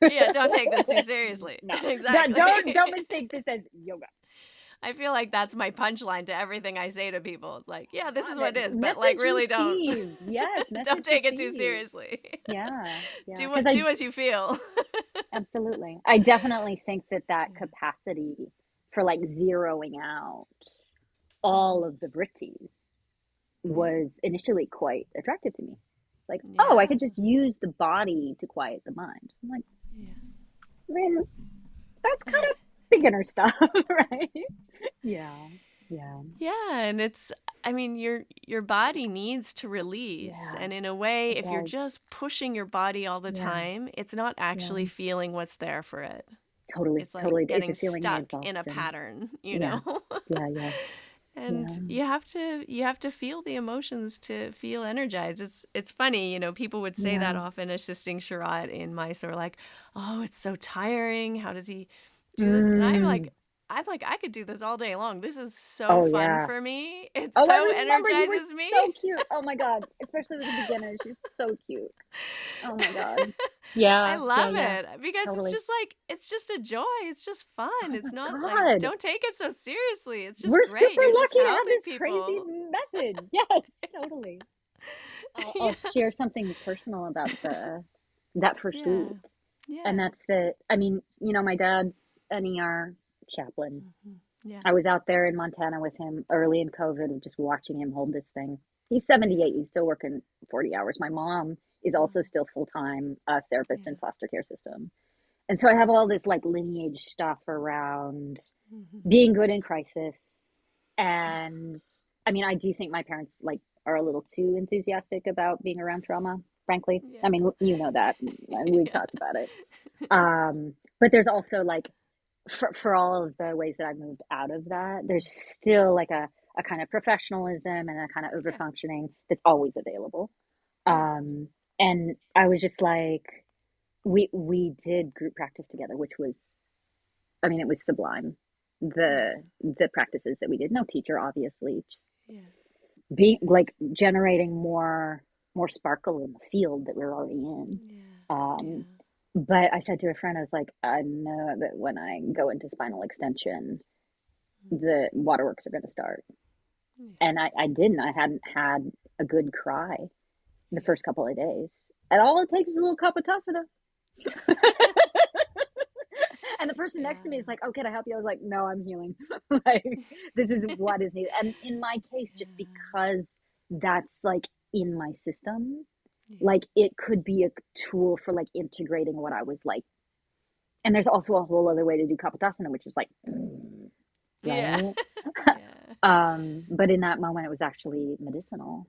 [SPEAKER 1] Yeah, don't take this too
[SPEAKER 2] seriously.
[SPEAKER 1] seriously.
[SPEAKER 2] No,
[SPEAKER 1] Exactly.
[SPEAKER 2] don't mistake this as yoga.
[SPEAKER 1] I feel like that's my punchline to everything I say to people. It's like, yeah, this is what it is, but like
[SPEAKER 2] Message
[SPEAKER 1] really don't
[SPEAKER 2] received. Yes,
[SPEAKER 1] don't
[SPEAKER 2] message
[SPEAKER 1] take it too
[SPEAKER 2] received.
[SPEAKER 1] seriously.
[SPEAKER 2] Yeah, yeah.
[SPEAKER 1] Do
[SPEAKER 2] Because
[SPEAKER 1] what
[SPEAKER 2] I
[SPEAKER 1] do as you feel.
[SPEAKER 2] absolutely, I definitely think that
[SPEAKER 1] Yeah.
[SPEAKER 2] capacity for like zeroing out
[SPEAKER 1] Mhm.
[SPEAKER 2] all of the vrittis
[SPEAKER 1] Yeah.
[SPEAKER 2] was initially quite attractive to me. Like, oh, I
[SPEAKER 1] Yeah.
[SPEAKER 2] could just use the body to quiet the mind. I'm like,
[SPEAKER 1] Yeah.
[SPEAKER 2] man, that's kind of beginner stuff, right? Yeah, yeah,
[SPEAKER 1] Yeah, and I mean your body needs to release,
[SPEAKER 2] yeah,
[SPEAKER 1] and in a way
[SPEAKER 2] it
[SPEAKER 1] if you're
[SPEAKER 2] does.
[SPEAKER 1] just pushing your body all the
[SPEAKER 2] Yeah,
[SPEAKER 1] time, it's not
[SPEAKER 2] yeah,
[SPEAKER 1] actually feeling what's there for it.
[SPEAKER 2] totally,
[SPEAKER 1] It's like
[SPEAKER 2] totally. It's
[SPEAKER 1] getting
[SPEAKER 2] just feeling the
[SPEAKER 1] stuck in a
[SPEAKER 2] exhaustion.
[SPEAKER 1] pattern,
[SPEAKER 2] Yeah, yeah, yeah,
[SPEAKER 1] And
[SPEAKER 2] yeah.
[SPEAKER 1] you have to feel the emotions to feel energized. It's funny, people would say that
[SPEAKER 2] Yeah.
[SPEAKER 1] often assisting Sharath in Mysore, like, oh, it's so tiring. How does he do this? And
[SPEAKER 2] Mm.
[SPEAKER 1] I'm like, I could do this all day long. This is so
[SPEAKER 2] Oh
[SPEAKER 1] fun
[SPEAKER 2] yeah.
[SPEAKER 1] for me. It
[SPEAKER 2] Oh, I
[SPEAKER 1] so
[SPEAKER 2] remember you were
[SPEAKER 1] energizes me.
[SPEAKER 2] so cute. Oh my God. Especially with the beginners. You're so cute. Oh my God.
[SPEAKER 1] I
[SPEAKER 2] Yeah, yeah,
[SPEAKER 1] love
[SPEAKER 2] yeah.
[SPEAKER 1] it because
[SPEAKER 2] Totally.
[SPEAKER 1] it's just a joy. It's just fun.
[SPEAKER 2] Oh
[SPEAKER 1] It's
[SPEAKER 2] my
[SPEAKER 1] not like,
[SPEAKER 2] God.
[SPEAKER 1] don't take it so seriously. It's just
[SPEAKER 2] We're
[SPEAKER 1] great.
[SPEAKER 2] super
[SPEAKER 1] You're just
[SPEAKER 2] lucky to have
[SPEAKER 1] helping
[SPEAKER 2] this crazy
[SPEAKER 1] people.
[SPEAKER 2] method. Yes, totally. I'll
[SPEAKER 1] Yeah.
[SPEAKER 2] share something personal about that first week.
[SPEAKER 1] Yeah.
[SPEAKER 2] And
[SPEAKER 1] Yeah.
[SPEAKER 2] that's I mean, my dad's an ER chaplain.
[SPEAKER 1] Mhm. Yeah.
[SPEAKER 2] I was out there in Montana with him early in COVID, just watching him hold this thing. He's
[SPEAKER 1] Yeah.
[SPEAKER 2] 78. He's still working 40 hours. My mom is also
[SPEAKER 1] Mm.
[SPEAKER 2] still full time therapist in
[SPEAKER 1] Yeah.
[SPEAKER 2] foster care system. And so I have all this like lineage stuff around
[SPEAKER 1] Mhm.
[SPEAKER 2] being good in crisis. And I mean, I do think my parents like are a little too enthusiastic about being around trauma, frankly.
[SPEAKER 1] Yeah.
[SPEAKER 2] I mean, you know that. And we've
[SPEAKER 1] Yeah.
[SPEAKER 2] talked about it. But there's also like for all of the ways that I've moved out of that, there's still like a kind of professionalism and a kind of
[SPEAKER 1] Yeah.
[SPEAKER 2] overfunctioning that's always available.
[SPEAKER 1] Yeah.
[SPEAKER 2] Um, and I was just like, we did group practice together, which was, I mean, it was sublime.
[SPEAKER 1] Yeah.
[SPEAKER 2] The practices that we did, no teacher, obviously, just
[SPEAKER 1] Yeah.
[SPEAKER 2] being like generating more sparkle in the field that we're already in.
[SPEAKER 1] Yeah.
[SPEAKER 2] Um,
[SPEAKER 1] Yeah.
[SPEAKER 2] but I said to a friend, I was like, I know that when I go into spinal extension,
[SPEAKER 1] Mhm.
[SPEAKER 2] the waterworks are going to start.
[SPEAKER 1] Yeah.
[SPEAKER 2] And I didn't. I hadn't had a good cry the
[SPEAKER 1] Yeah.
[SPEAKER 2] first couple of days. And all it takes is a little cup of tussinah. And the person next to me
[SPEAKER 1] Yeah.
[SPEAKER 2] is like, "Oh, can I help you?" I was like, "No, I'm healing." Like, this is what is needed. And in my case, just
[SPEAKER 1] Yeah.
[SPEAKER 2] because that's like in my system,
[SPEAKER 1] Yeah.
[SPEAKER 2] like it could be a tool for like integrating what I was like. And there's also a whole other way to do kapotasana, which is like,
[SPEAKER 1] Yeah.
[SPEAKER 2] right?
[SPEAKER 1] Yeah.
[SPEAKER 2] But in that moment, it was actually medicinal.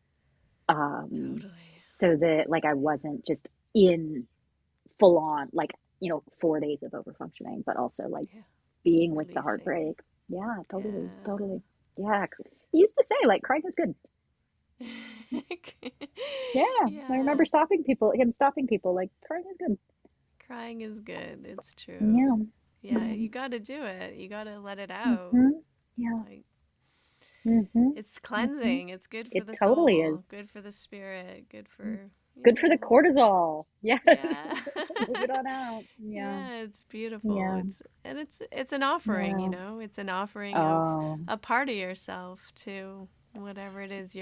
[SPEAKER 2] Um,
[SPEAKER 1] Totally.
[SPEAKER 2] so that like I wasn't just in full on, like, 4 days of overfunctioning, but also like
[SPEAKER 1] Yeah.
[SPEAKER 2] being with the
[SPEAKER 1] Releasing.
[SPEAKER 2] heartbreak. Yeah, totally,
[SPEAKER 1] Yeah.
[SPEAKER 2] totally. Yeah. He used to say like crying is good. Yeah. I remember
[SPEAKER 1] Yeah.
[SPEAKER 2] him stopping people like crying is good.
[SPEAKER 1] Crying is good. It's true.
[SPEAKER 2] Yeah.
[SPEAKER 1] Yeah,
[SPEAKER 2] Yeah.
[SPEAKER 1] you got to do it. You got to let it out.
[SPEAKER 2] Mm-hmm. Yeah.
[SPEAKER 1] Like,
[SPEAKER 2] Mm-hmm.
[SPEAKER 1] it's
[SPEAKER 2] Mm-hmm.
[SPEAKER 1] cleansing. It's good for
[SPEAKER 2] It
[SPEAKER 1] the
[SPEAKER 2] totally is.
[SPEAKER 1] soul, good for the spirit, good for,
[SPEAKER 2] Good for the cortisol. Yes.
[SPEAKER 1] yeah.
[SPEAKER 2] Move it on out. Yeah.
[SPEAKER 1] Yeah, it's beautiful.
[SPEAKER 2] Yeah.
[SPEAKER 1] It's an offering,
[SPEAKER 2] Yeah.
[SPEAKER 1] It's an offering of
[SPEAKER 2] Oh.
[SPEAKER 1] a part of yourself to whatever it is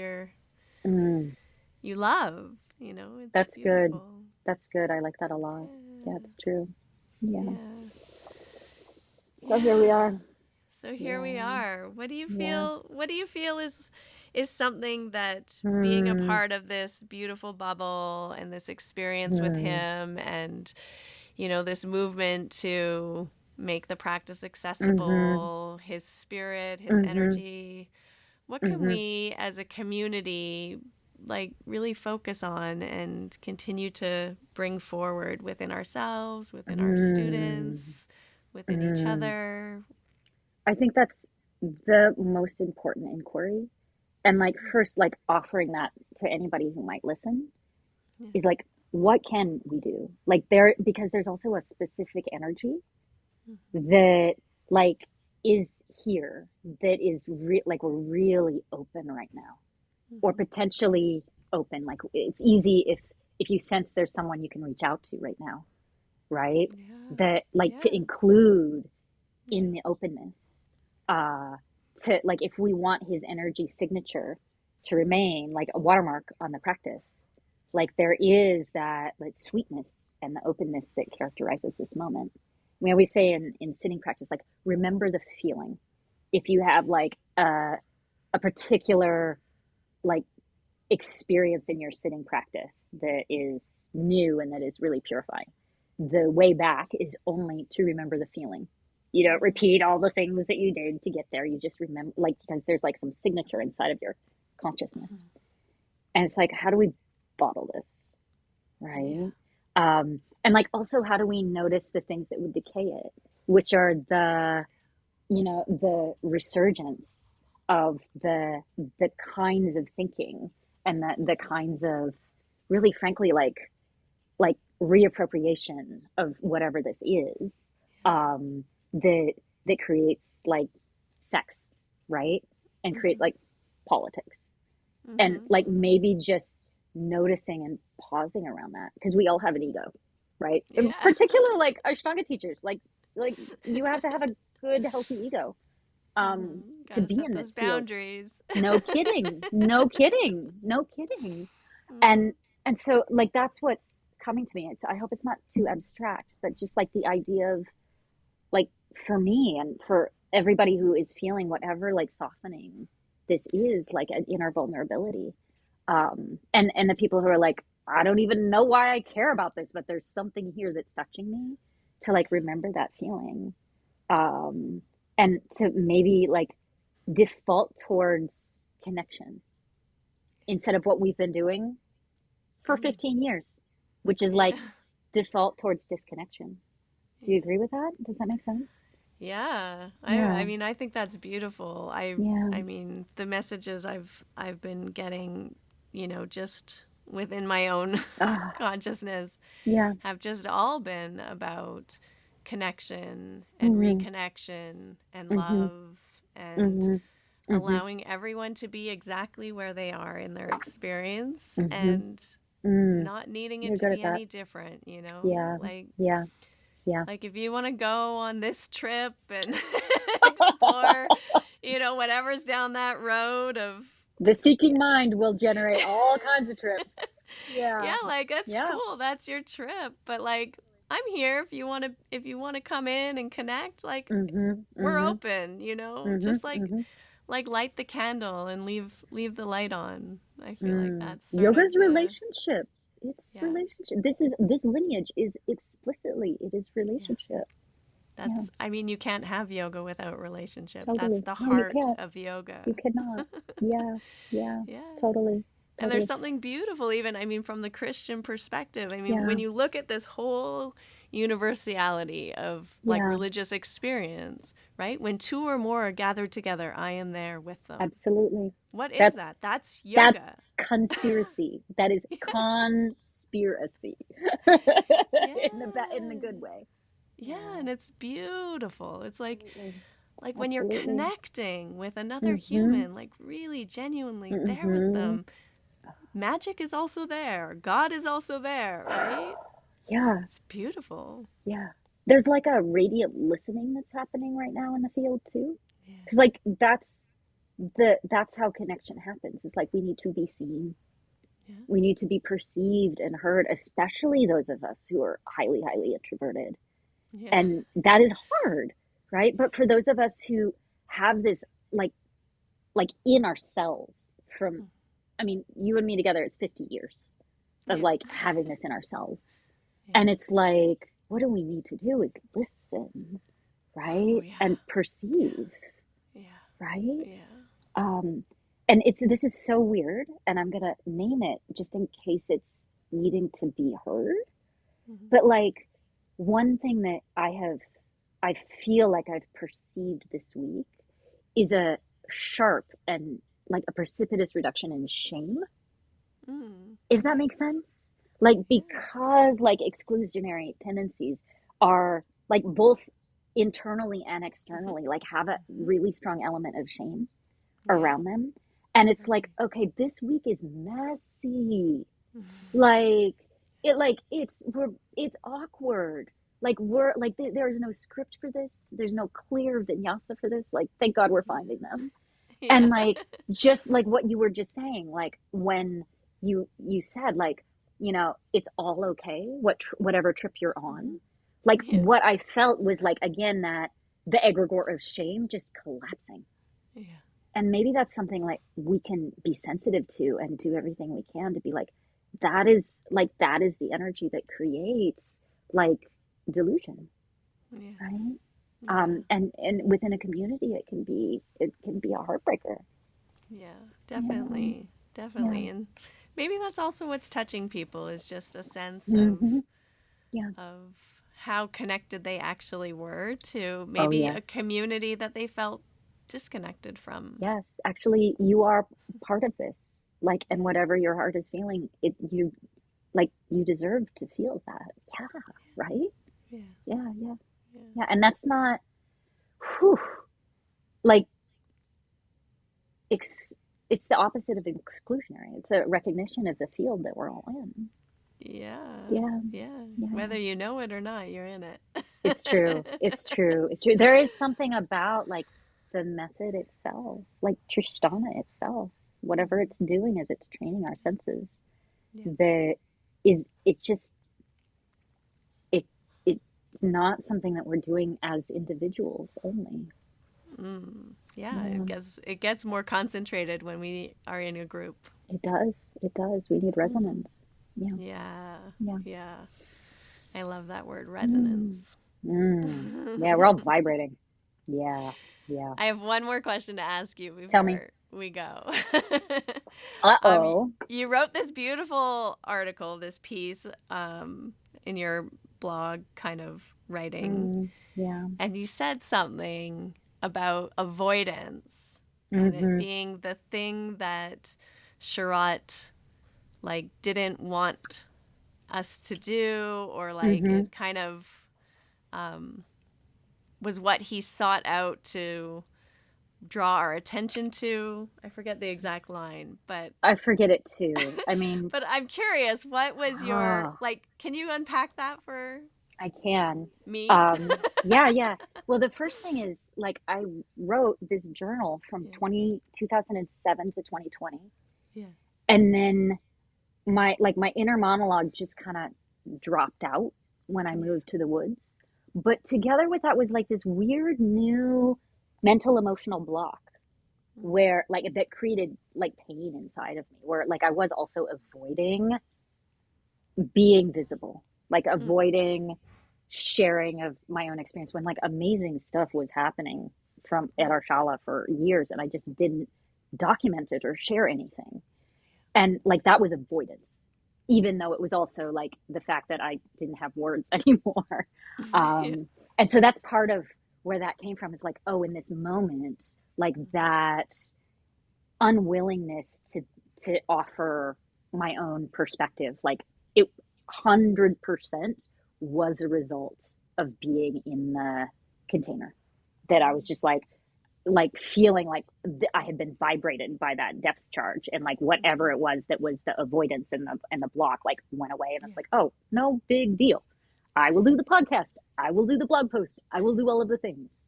[SPEAKER 2] Mm.
[SPEAKER 1] you love, It's
[SPEAKER 2] That's good.
[SPEAKER 1] beautiful.
[SPEAKER 2] That's good. I like that a lot. Yeah,
[SPEAKER 1] Yeah.
[SPEAKER 2] it's true. Yeah.
[SPEAKER 1] Yeah.
[SPEAKER 2] So here we
[SPEAKER 1] Yeah.
[SPEAKER 2] are.
[SPEAKER 1] So here we
[SPEAKER 2] Yeah.
[SPEAKER 1] are.
[SPEAKER 2] Yeah.
[SPEAKER 1] What do you feel is something that being a
[SPEAKER 2] Hmm.
[SPEAKER 1] part of this beautiful bubble and this experience with
[SPEAKER 2] Hmm.
[SPEAKER 1] him and this movement to make the practice
[SPEAKER 2] Mhm.
[SPEAKER 1] accessible, his spirit, his
[SPEAKER 2] Mhm.
[SPEAKER 1] energy, what can
[SPEAKER 2] Mhm.
[SPEAKER 1] we as a community like really focus on and continue to bring forward within ourselves, within our
[SPEAKER 2] Mm.
[SPEAKER 1] students, within each
[SPEAKER 2] Mm.
[SPEAKER 1] other?
[SPEAKER 2] I think that's the most important inquiry. And like first, like offering that to anybody who might listen
[SPEAKER 1] Yeah.
[SPEAKER 2] is like, what can we do? Like there, because there's also a specific energy that like is here that is like we're really open right now, or
[SPEAKER 1] Mm-hmm.
[SPEAKER 2] potentially open. Like it's easy if you sense there's someone you can reach out to right now, right?
[SPEAKER 1] Yeah.
[SPEAKER 2] That like to
[SPEAKER 1] Yeah.
[SPEAKER 2] include
[SPEAKER 1] Yeah.
[SPEAKER 2] in the openness, uh to like if we want his energy signature to remain like a watermark on the practice, like there is that like sweetness and the openness that characterizes this moment. We always say in sitting practice, like remember the feeling. If you have like a particular like experience in your sitting practice that is new and that is really purifying, the way back is only to remember the feeling. You don't
[SPEAKER 1] Mm-hmm.
[SPEAKER 2] repeat all the things that you did to get there. You just remember, like, because there's like some signature inside of your consciousness. And it's like, how do we bottle this?
[SPEAKER 1] Yeah.
[SPEAKER 2] Right. And like, also, how do we notice the things that would decay it, which are the resurgence of the kinds of thinking and the kinds of really frankly like reappropriation of whatever this is, um that that creates like sex, right, and creates
[SPEAKER 1] Mm-hmm.
[SPEAKER 2] like politics, and
[SPEAKER 1] Mm-hmm.
[SPEAKER 2] like
[SPEAKER 1] Mm-hmm.
[SPEAKER 2] maybe just noticing and pausing around that, because we all have an ego, right? In
[SPEAKER 1] Yeah.
[SPEAKER 2] particular, like Ashtanga teachers, like you have to have a good healthy ego, um
[SPEAKER 1] Mm-hmm.
[SPEAKER 2] to
[SPEAKER 1] Gotta
[SPEAKER 2] be
[SPEAKER 1] set
[SPEAKER 2] in
[SPEAKER 1] those
[SPEAKER 2] this field.
[SPEAKER 1] boundaries.
[SPEAKER 2] No kidding, no kidding, no kidding.
[SPEAKER 1] Mm-hmm.
[SPEAKER 2] And so like that's what's coming to me. It's, I hope it's not too abstract, but just like the idea of like, for me and for everybody who is feeling whatever like softening this
[SPEAKER 1] Yeah.
[SPEAKER 2] is, like an inner vulnerability, and the people who are like, I don't even know why I care about this, but there's something here that's touching me, to like remember that feeling, um and to maybe like default towards connection instead of what we've been doing for
[SPEAKER 1] Mm.
[SPEAKER 2] 15 years, which is like
[SPEAKER 1] Yeah.
[SPEAKER 2] default towards disconnection. Do you
[SPEAKER 1] Yeah.
[SPEAKER 2] agree with that? Does that make sense?
[SPEAKER 1] Yeah. I
[SPEAKER 2] Yeah.
[SPEAKER 1] mean, I think that's beautiful.
[SPEAKER 2] Yeah.
[SPEAKER 1] I mean, the messages I've been getting, just within my own
[SPEAKER 2] Ah,
[SPEAKER 1] consciousness
[SPEAKER 2] yeah.
[SPEAKER 1] have just all been about connection and
[SPEAKER 2] Mhm.
[SPEAKER 1] reconnection and
[SPEAKER 2] Mhm.
[SPEAKER 1] love and
[SPEAKER 2] Mhm. Mhm.
[SPEAKER 1] allowing everyone to be exactly where they are in their experience
[SPEAKER 2] Mhm.
[SPEAKER 1] and
[SPEAKER 2] Mm.
[SPEAKER 1] not needing it
[SPEAKER 2] You're
[SPEAKER 1] to
[SPEAKER 2] good
[SPEAKER 1] be
[SPEAKER 2] at that.
[SPEAKER 1] any different,
[SPEAKER 2] Yeah.
[SPEAKER 1] Like
[SPEAKER 2] Yeah. Yeah.
[SPEAKER 1] like if you want to go on this trip and explore, whatever's down that road of
[SPEAKER 2] The seeking mind will generate all kinds of trips.
[SPEAKER 1] yeah,
[SPEAKER 2] Yeah.
[SPEAKER 1] like that's
[SPEAKER 2] Yeah.
[SPEAKER 1] cool. That's your trip. But like I'm here if you want to come in and connect, like
[SPEAKER 2] Mhm.
[SPEAKER 1] we're
[SPEAKER 2] Mhm.
[SPEAKER 1] open, you know?
[SPEAKER 2] Mhm.
[SPEAKER 1] Just
[SPEAKER 2] Mhm.
[SPEAKER 1] like light the candle and leave the light on. I feel like that's sort of
[SPEAKER 2] Yoga's
[SPEAKER 1] the
[SPEAKER 2] relationship. It's
[SPEAKER 1] yeah.
[SPEAKER 2] relationship. This lineage is explicitly, it is
[SPEAKER 1] Yeah.
[SPEAKER 2] relationship. Yeah,
[SPEAKER 1] That's I mean, you can't have yoga without relationship. That's
[SPEAKER 2] totally.
[SPEAKER 1] the
[SPEAKER 2] No, you
[SPEAKER 1] heart
[SPEAKER 2] can't.
[SPEAKER 1] of
[SPEAKER 2] You
[SPEAKER 1] yoga.
[SPEAKER 2] cannot. Yeah, yeah,
[SPEAKER 1] Yeah.
[SPEAKER 2] totally,
[SPEAKER 1] And there's
[SPEAKER 2] totally.
[SPEAKER 1] something beautiful, even, I mean, from the Christian perspective. I mean,
[SPEAKER 2] Yeah,
[SPEAKER 1] when you look at this whole universality of like
[SPEAKER 2] yeah,
[SPEAKER 1] religious experience, right? When two or more are gathered together, I am there with them.
[SPEAKER 2] absolutely.
[SPEAKER 1] What is
[SPEAKER 2] That's
[SPEAKER 1] that? That's
[SPEAKER 2] that's
[SPEAKER 1] yoga.
[SPEAKER 2] conspiracy. That is conspiracy. In the
[SPEAKER 1] Yeah.
[SPEAKER 2] good way.
[SPEAKER 1] Yeah,
[SPEAKER 2] Yeah,
[SPEAKER 1] and it's beautiful. It's
[SPEAKER 2] absolutely.
[SPEAKER 1] like when you're
[SPEAKER 2] Absolutely.
[SPEAKER 1] connecting with another
[SPEAKER 2] Mm-hmm.
[SPEAKER 1] human, like really genuinely there with
[SPEAKER 2] Mm-hmm.
[SPEAKER 1] them. Magic is also there. God is also there, right?
[SPEAKER 2] Yeah,
[SPEAKER 1] It's beautiful.
[SPEAKER 2] yeah. There's like a radiant listening that's happening right now in the field too.
[SPEAKER 1] Yeah.
[SPEAKER 2] Because like that's how connection happens. It's like we need to be seen.
[SPEAKER 1] Yeah.
[SPEAKER 2] We need to be perceived and heard, especially those of us who are highly, highly introverted.
[SPEAKER 1] Yeah.
[SPEAKER 2] And that is hard, right? But for those of us who have this like in ourselves from, I mean, you and me together, it's 50 years of
[SPEAKER 1] Yeah.
[SPEAKER 2] like having this in ourselves.
[SPEAKER 1] Yeah.
[SPEAKER 2] And it's like, what do we need to do is listen,
[SPEAKER 1] Oh,
[SPEAKER 2] right?
[SPEAKER 1] yeah.
[SPEAKER 2] And perceive,
[SPEAKER 1] Yeah.
[SPEAKER 2] right?
[SPEAKER 1] Yeah.
[SPEAKER 2] Um, and this is so weird, and I'm gonna name it just in case it's needing to be heard.
[SPEAKER 1] Mm-hmm.
[SPEAKER 2] But like one thing that I feel like I've perceived this week is a sharp and like a precipitous reduction in shame. Does that make
[SPEAKER 1] Nice.
[SPEAKER 2] sense? Like
[SPEAKER 1] Yeah.
[SPEAKER 2] because like exclusionary tendencies are like both internally and
[SPEAKER 1] Mm-hmm.
[SPEAKER 2] externally like have a
[SPEAKER 1] Mm-hmm.
[SPEAKER 2] really strong element of shame
[SPEAKER 1] Yeah.
[SPEAKER 2] around them. And it's like,
[SPEAKER 1] Totally.
[SPEAKER 2] okay, this week is messy.
[SPEAKER 1] Mm-hmm.
[SPEAKER 2] Like it's awkward. Like we're like there is no script for this. There's no clear vinyasa for this. Like thank God we're finding them.
[SPEAKER 1] Yeah.
[SPEAKER 2] And like just like what you were just saying, like when you said like, it's all okay, whatever trip you're
[SPEAKER 1] Mm-hmm.
[SPEAKER 2] on. Like
[SPEAKER 1] Yeah.
[SPEAKER 2] what I felt was like again that the egregore of shame just collapsing.
[SPEAKER 1] Yeah.
[SPEAKER 2] And maybe that's something like we can be sensitive to and do everything we can to be that is the energy that creates like delusion,
[SPEAKER 1] Yeah.
[SPEAKER 2] right?
[SPEAKER 1] Yeah.
[SPEAKER 2] And within a community it can be a heartbreaker.
[SPEAKER 1] Yeah.
[SPEAKER 2] Yeah,
[SPEAKER 1] Definitely.
[SPEAKER 2] yeah.
[SPEAKER 1] Definitely. And maybe that's also what's touching people is just a sense
[SPEAKER 2] Hmm. Yeah.
[SPEAKER 1] of how connected they actually were to
[SPEAKER 2] Oh
[SPEAKER 1] maybe
[SPEAKER 2] yes.
[SPEAKER 1] a community that they felt disconnected from.
[SPEAKER 2] Yes. Actually, you are part of this. Like,
[SPEAKER 1] Yeah.
[SPEAKER 2] and whatever your heart is feeling, you deserve to feel that. Yeah. Right?
[SPEAKER 1] Yeah.
[SPEAKER 2] Yeah, yeah.
[SPEAKER 1] Yeah.
[SPEAKER 2] Yeah. And that's not whew, like ex it's the opposite of exclusionary. It's a recognition of the field that we're all in.
[SPEAKER 1] Yeah.
[SPEAKER 2] Yeah,
[SPEAKER 1] Yeah.
[SPEAKER 2] yeah.
[SPEAKER 1] Whether you know it or not, you're in it.
[SPEAKER 2] It's true. It's true. It's true. There is something about like the method itself, like Tristana itself, whatever
[SPEAKER 1] Mhm.
[SPEAKER 2] it's doing as it's training our senses,
[SPEAKER 1] Yeah.
[SPEAKER 2] that is it just it it's not something that we're doing as individuals only.
[SPEAKER 1] Yeah,
[SPEAKER 2] Yeah,
[SPEAKER 1] it gets more concentrated when we are in a group.
[SPEAKER 2] it does. It does. We need
[SPEAKER 1] Mm.
[SPEAKER 2] resonance. Yeah,
[SPEAKER 1] Yeah.
[SPEAKER 2] yeah.
[SPEAKER 1] Yeah. I love that word,
[SPEAKER 2] Mm.
[SPEAKER 1] resonance.
[SPEAKER 2] Yeah, we're all vibrating. Yeah, yeah.
[SPEAKER 1] I have one more question to ask you
[SPEAKER 2] Tell me.
[SPEAKER 1] before we go. um,
[SPEAKER 2] Uh-oh.
[SPEAKER 1] you wrote this beautiful article, this piece, in your blog kind of writing,
[SPEAKER 2] Yeah.
[SPEAKER 1] and you said something about avoidance and it
[SPEAKER 2] Mm-hmm.
[SPEAKER 1] being the thing that Sharath like didn't want us to do, or like
[SPEAKER 2] Mm-hmm.
[SPEAKER 1] it kind of was what he sought out to draw our attention to. I forget the exact line, but
[SPEAKER 2] I forget it too. I mean,
[SPEAKER 1] but I'm curious, what was your
[SPEAKER 2] oh,
[SPEAKER 1] like, can you unpack that for
[SPEAKER 2] I can.
[SPEAKER 1] me?
[SPEAKER 2] Yeah, yeah. Well, the first thing is like I wrote this journal from
[SPEAKER 1] Yeah.
[SPEAKER 2] 2007 to 2020.
[SPEAKER 1] Yeah.
[SPEAKER 2] And then my inner monologue just kind of dropped out when I moved to the woods. But together with that was like this weird new mental emotional block where like that created like pain inside of me, where like I was also avoiding being visible, like avoiding sharing of my own experience when like amazing stuff was happening from at our shala for years, and I just didn't document it or share anything. And like that was avoidance, even though it was also like the fact that I didn't have words anymore.
[SPEAKER 1] Yeah.
[SPEAKER 2] And so that's part of where that came from, is like, oh, in this moment, like that unwillingness to offer my own perspective, like it 100% was a result of being in the container, that I was just like feeling like I had been vibrated by that depth charge, and like whatever it was that was the avoidance and the block like went away, and it's like, oh, no big deal. I will do the podcast. I will do the blog post. I will do all of the things.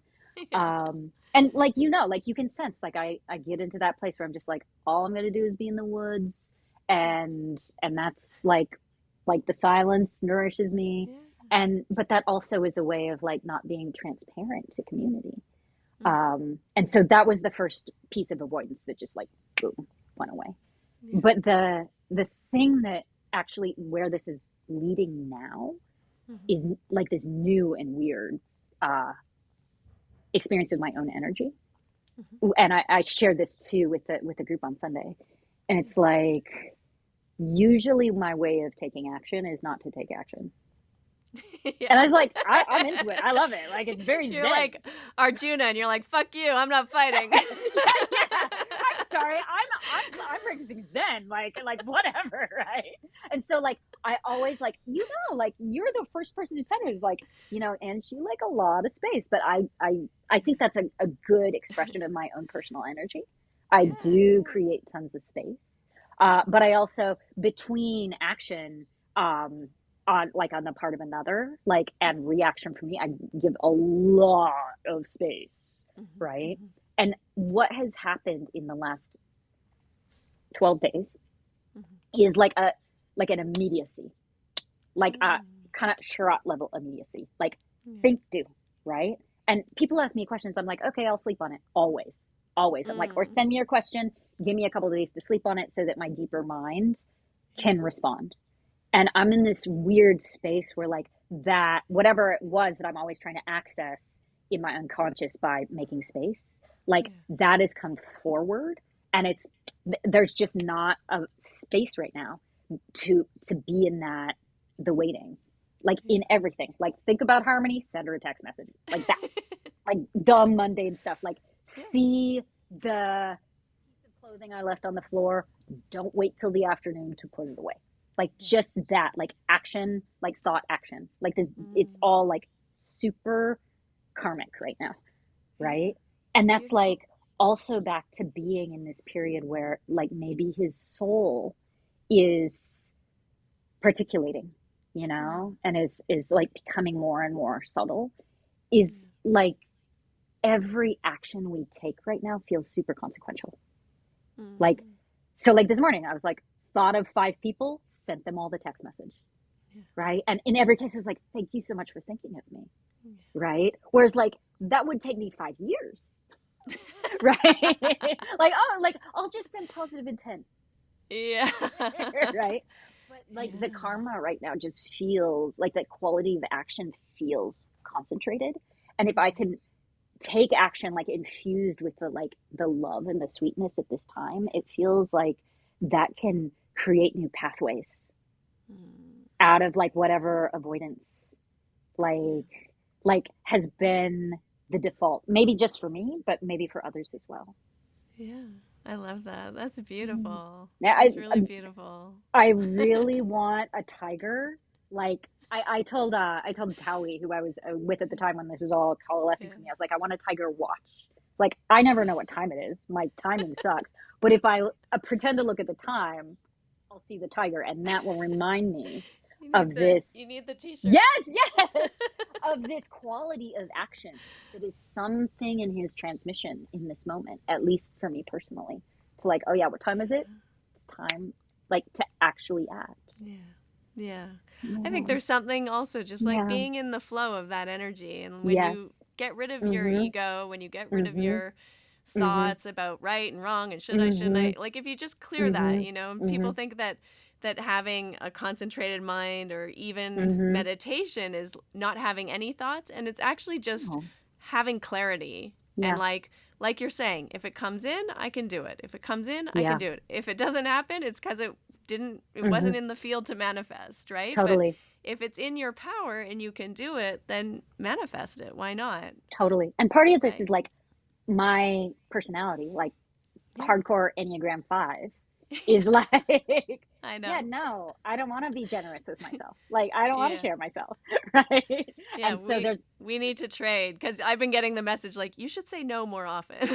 [SPEAKER 1] Yeah.
[SPEAKER 2] And like, you know, like you can sense, like I get into that place where I'm just like, all I'm going to do is be in the woods. And that's like the silence nourishes me.
[SPEAKER 1] Yeah.
[SPEAKER 2] But that also is a way of like not being transparent to community. And so that was the first piece of avoidance that just like, boom, went away.
[SPEAKER 1] Yeah.
[SPEAKER 2] But the thing that actually where this is leading now is like this new and weird experience of my own energy. And I shared this too with the group on Sunday. And it's like, usually my way of taking action is not to take action.
[SPEAKER 1] Yeah.
[SPEAKER 2] And I was like, I'm into it. I love it. Like, it's very
[SPEAKER 1] You're
[SPEAKER 2] zen.
[SPEAKER 1] like Arjuna, and you're like, fuck you, I'm not fighting.
[SPEAKER 2] Yeah. I'm sorry. I'm practicing Zen, like whatever, right? And so like I always like, you know, like you're the first person who said it, was like, you know, and you like a lot of space, but I think that's a good expression of my own personal energy. I do create tons of space, but I also, between action, on the part of another, like, and reaction from me, I give a lot of space, right? And what has happened in the last 12 days is like an immediacy, like a kind of Sharath level immediacy, like think, do, right? And people ask me questions, I'm like, okay, I'll sleep on it. Always. I'm like, or send me your question, give me a couple of days to sleep on it so that my deeper mind can respond. And I'm in this weird space where like that, whatever it was that I'm always trying to access in my unconscious by making space, like that has come forward, and there's just not a space right now to be in that, the waiting, like in everything. Like think about harmony, send her a text message, like that, like dumb mundane stuff, like see the piece of clothing I left on the floor, don't wait till the afternoon to put it away. Like just that, like action, like thought action, like this, it's all like super karmic right now, right? And that's like also back to being in this period where like maybe his soul is particulating, you know, and is like becoming more and more subtle, is like every action we take right now feels super consequential. Like, so like this morning I was like, thought of 5 people, sent them all the text message, right? And in every case, it was like, thank you so much for thinking of me, right? Whereas like, that would take me 5 years, right? Like, oh, like I'll just send positive intent.
[SPEAKER 1] Yeah.
[SPEAKER 2] Right? But like the karma right now just feels like that quality of action feels concentrated. And if I can take action like infused with the love and the sweetness at this time, it feels like that can create new pathways out of like whatever avoidance like has been the default, maybe just for me, but maybe for others as well.
[SPEAKER 1] Yeah, I love that. That's beautiful.
[SPEAKER 2] Yeah,
[SPEAKER 1] That's really beautiful.
[SPEAKER 2] I really want a tiger. Like I told Towie, who I was with at the time when this was all coalescing for me, I was like, I want a tiger watch. Like I never know what time it is. My timing sucks. But if I pretend to look at the time, I'll see the tiger, and that will remind me of this.
[SPEAKER 1] You need the t-shirt.
[SPEAKER 2] Yes, of this quality of action that is something in his transmission in this moment, at least for me personally. To like, oh yeah, what time is it? It's time, like, to actually act.
[SPEAKER 1] Yeah. Yeah. I think
[SPEAKER 2] Yeah.
[SPEAKER 1] there's something also just like
[SPEAKER 2] Yeah.
[SPEAKER 1] being in the flow of that energy. And when
[SPEAKER 2] Yes.
[SPEAKER 1] you get rid of your
[SPEAKER 2] Mhm.
[SPEAKER 1] ego, when you get rid of
[SPEAKER 2] Mhm.
[SPEAKER 1] your
[SPEAKER 2] Mhm.
[SPEAKER 1] thoughts about right and wrong and shouldn't I,
[SPEAKER 2] Mhm.
[SPEAKER 1] like if you just clear that,
[SPEAKER 2] Mhm.
[SPEAKER 1] you know, and people
[SPEAKER 2] Mhm.
[SPEAKER 1] think that having a concentrated mind or even
[SPEAKER 2] Mhm.
[SPEAKER 1] meditation is not having any thoughts, and it's actually just
[SPEAKER 2] Oh.
[SPEAKER 1] having clarity. And
[SPEAKER 2] Yeah.
[SPEAKER 1] like you're saying, if it comes in, I can do it. If it comes in, I can
[SPEAKER 2] Yeah.
[SPEAKER 1] do it. If it doesn't happen, it's because it
[SPEAKER 2] Mhm.
[SPEAKER 1] wasn't in the field to manifest, right? But
[SPEAKER 2] Totally.
[SPEAKER 1] if it's in your power and you can do it, then manifest it. Why not?
[SPEAKER 2] Totally. And part of this is
[SPEAKER 1] Right?
[SPEAKER 2] like my personality, like
[SPEAKER 1] Yeah.
[SPEAKER 2] hardcore Enneagram 5 is like,
[SPEAKER 1] I
[SPEAKER 2] yeah,
[SPEAKER 1] know.
[SPEAKER 2] no, I don't want to be generous with myself. Like, I don't want to
[SPEAKER 1] Yeah.
[SPEAKER 2] share myself. Right.
[SPEAKER 1] Yeah,
[SPEAKER 2] And so
[SPEAKER 1] we
[SPEAKER 2] there's,
[SPEAKER 1] we need to trade because I've been getting the message like you should say no more often.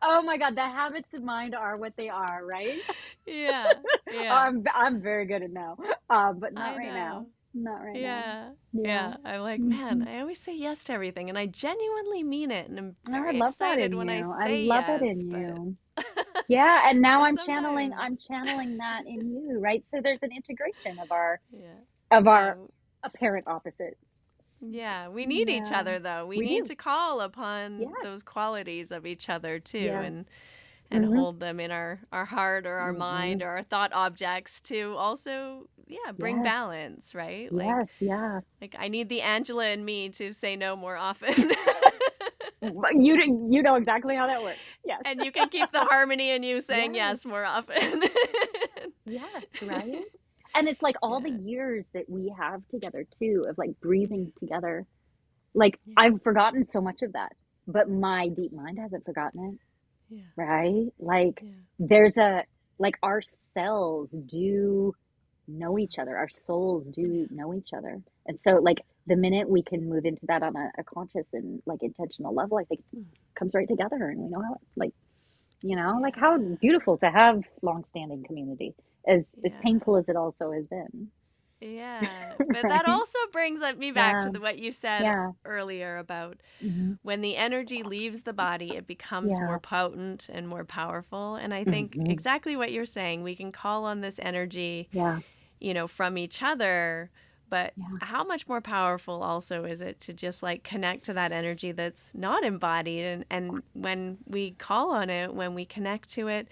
[SPEAKER 2] oh my God, the habits of mind are what they are, right?
[SPEAKER 1] Yeah.
[SPEAKER 2] Oh,
[SPEAKER 1] Yeah.
[SPEAKER 2] I'm very good at no, but not
[SPEAKER 1] I
[SPEAKER 2] right now.
[SPEAKER 1] know.
[SPEAKER 2] Not right now.
[SPEAKER 1] Yeah.
[SPEAKER 2] Yeah.
[SPEAKER 1] Yeah. I'm like, man,
[SPEAKER 2] Hmm.
[SPEAKER 1] I always say yes to everything and I genuinely mean it. And I'm
[SPEAKER 2] I
[SPEAKER 1] very
[SPEAKER 2] love that
[SPEAKER 1] excited
[SPEAKER 2] in
[SPEAKER 1] when I
[SPEAKER 2] you. I
[SPEAKER 1] say
[SPEAKER 2] love it
[SPEAKER 1] yes,
[SPEAKER 2] in
[SPEAKER 1] but
[SPEAKER 2] you. Yeah, and now
[SPEAKER 1] but
[SPEAKER 2] I'm
[SPEAKER 1] sometimes,
[SPEAKER 2] channeling that in you, right? So there's an integration
[SPEAKER 1] yeah.
[SPEAKER 2] of
[SPEAKER 1] Yeah.
[SPEAKER 2] our apparent opposites.
[SPEAKER 1] Yeah, we need each
[SPEAKER 2] Yeah.
[SPEAKER 1] other though. We
[SPEAKER 2] We
[SPEAKER 1] need
[SPEAKER 2] do.
[SPEAKER 1] to call upon
[SPEAKER 2] Yes.
[SPEAKER 1] those qualities of each other too,
[SPEAKER 2] Yes.
[SPEAKER 1] and
[SPEAKER 2] Mhm.
[SPEAKER 1] hold them in our heart or our mind
[SPEAKER 2] Mhm.
[SPEAKER 1] or our thought objects to also, yeah, bring
[SPEAKER 2] Yes.
[SPEAKER 1] balance, right?
[SPEAKER 2] Yes, yeah.
[SPEAKER 1] Like I need the Angela in me to say no more often.
[SPEAKER 2] But you know exactly how that works. Yes.
[SPEAKER 1] And you can keep the harmony in you saying
[SPEAKER 2] Yes.
[SPEAKER 1] yes more often.
[SPEAKER 2] Yes, right? And it's like all the
[SPEAKER 1] Yeah.
[SPEAKER 2] years that we have together too of like breathing together. Like
[SPEAKER 1] Yeah.
[SPEAKER 2] I've forgotten so much of that, but my deep mind hasn't forgotten it.
[SPEAKER 1] Yeah.
[SPEAKER 2] Right? Like
[SPEAKER 1] Yeah.
[SPEAKER 2] there's a like our cells do know each other. Our souls
[SPEAKER 1] Yeah.
[SPEAKER 2] do know each other. And so like the minute we can move into that on a conscious and like intentional level, I think it
[SPEAKER 1] Mm.
[SPEAKER 2] comes right together and we know how like like how
[SPEAKER 1] Yeah.
[SPEAKER 2] beautiful to have long-standing community as
[SPEAKER 1] Yeah.
[SPEAKER 2] painful as it also has been.
[SPEAKER 1] Yeah, but that
[SPEAKER 2] Right?
[SPEAKER 1] also brings me back
[SPEAKER 2] Yeah.
[SPEAKER 1] to what you said
[SPEAKER 2] Yeah.
[SPEAKER 1] earlier about
[SPEAKER 2] Hmm.
[SPEAKER 1] when the energy leaves the body, it becomes more
[SPEAKER 2] Yeah.
[SPEAKER 1] potent and more powerful. And I think
[SPEAKER 2] Hmm.
[SPEAKER 1] exactly what you're saying, we can call on this energy,
[SPEAKER 2] Yeah.
[SPEAKER 1] from each other, but
[SPEAKER 2] Yeah.
[SPEAKER 1] how much more powerful also is it to just like connect to that energy that's not embodied, and when we call on it, when we connect to it,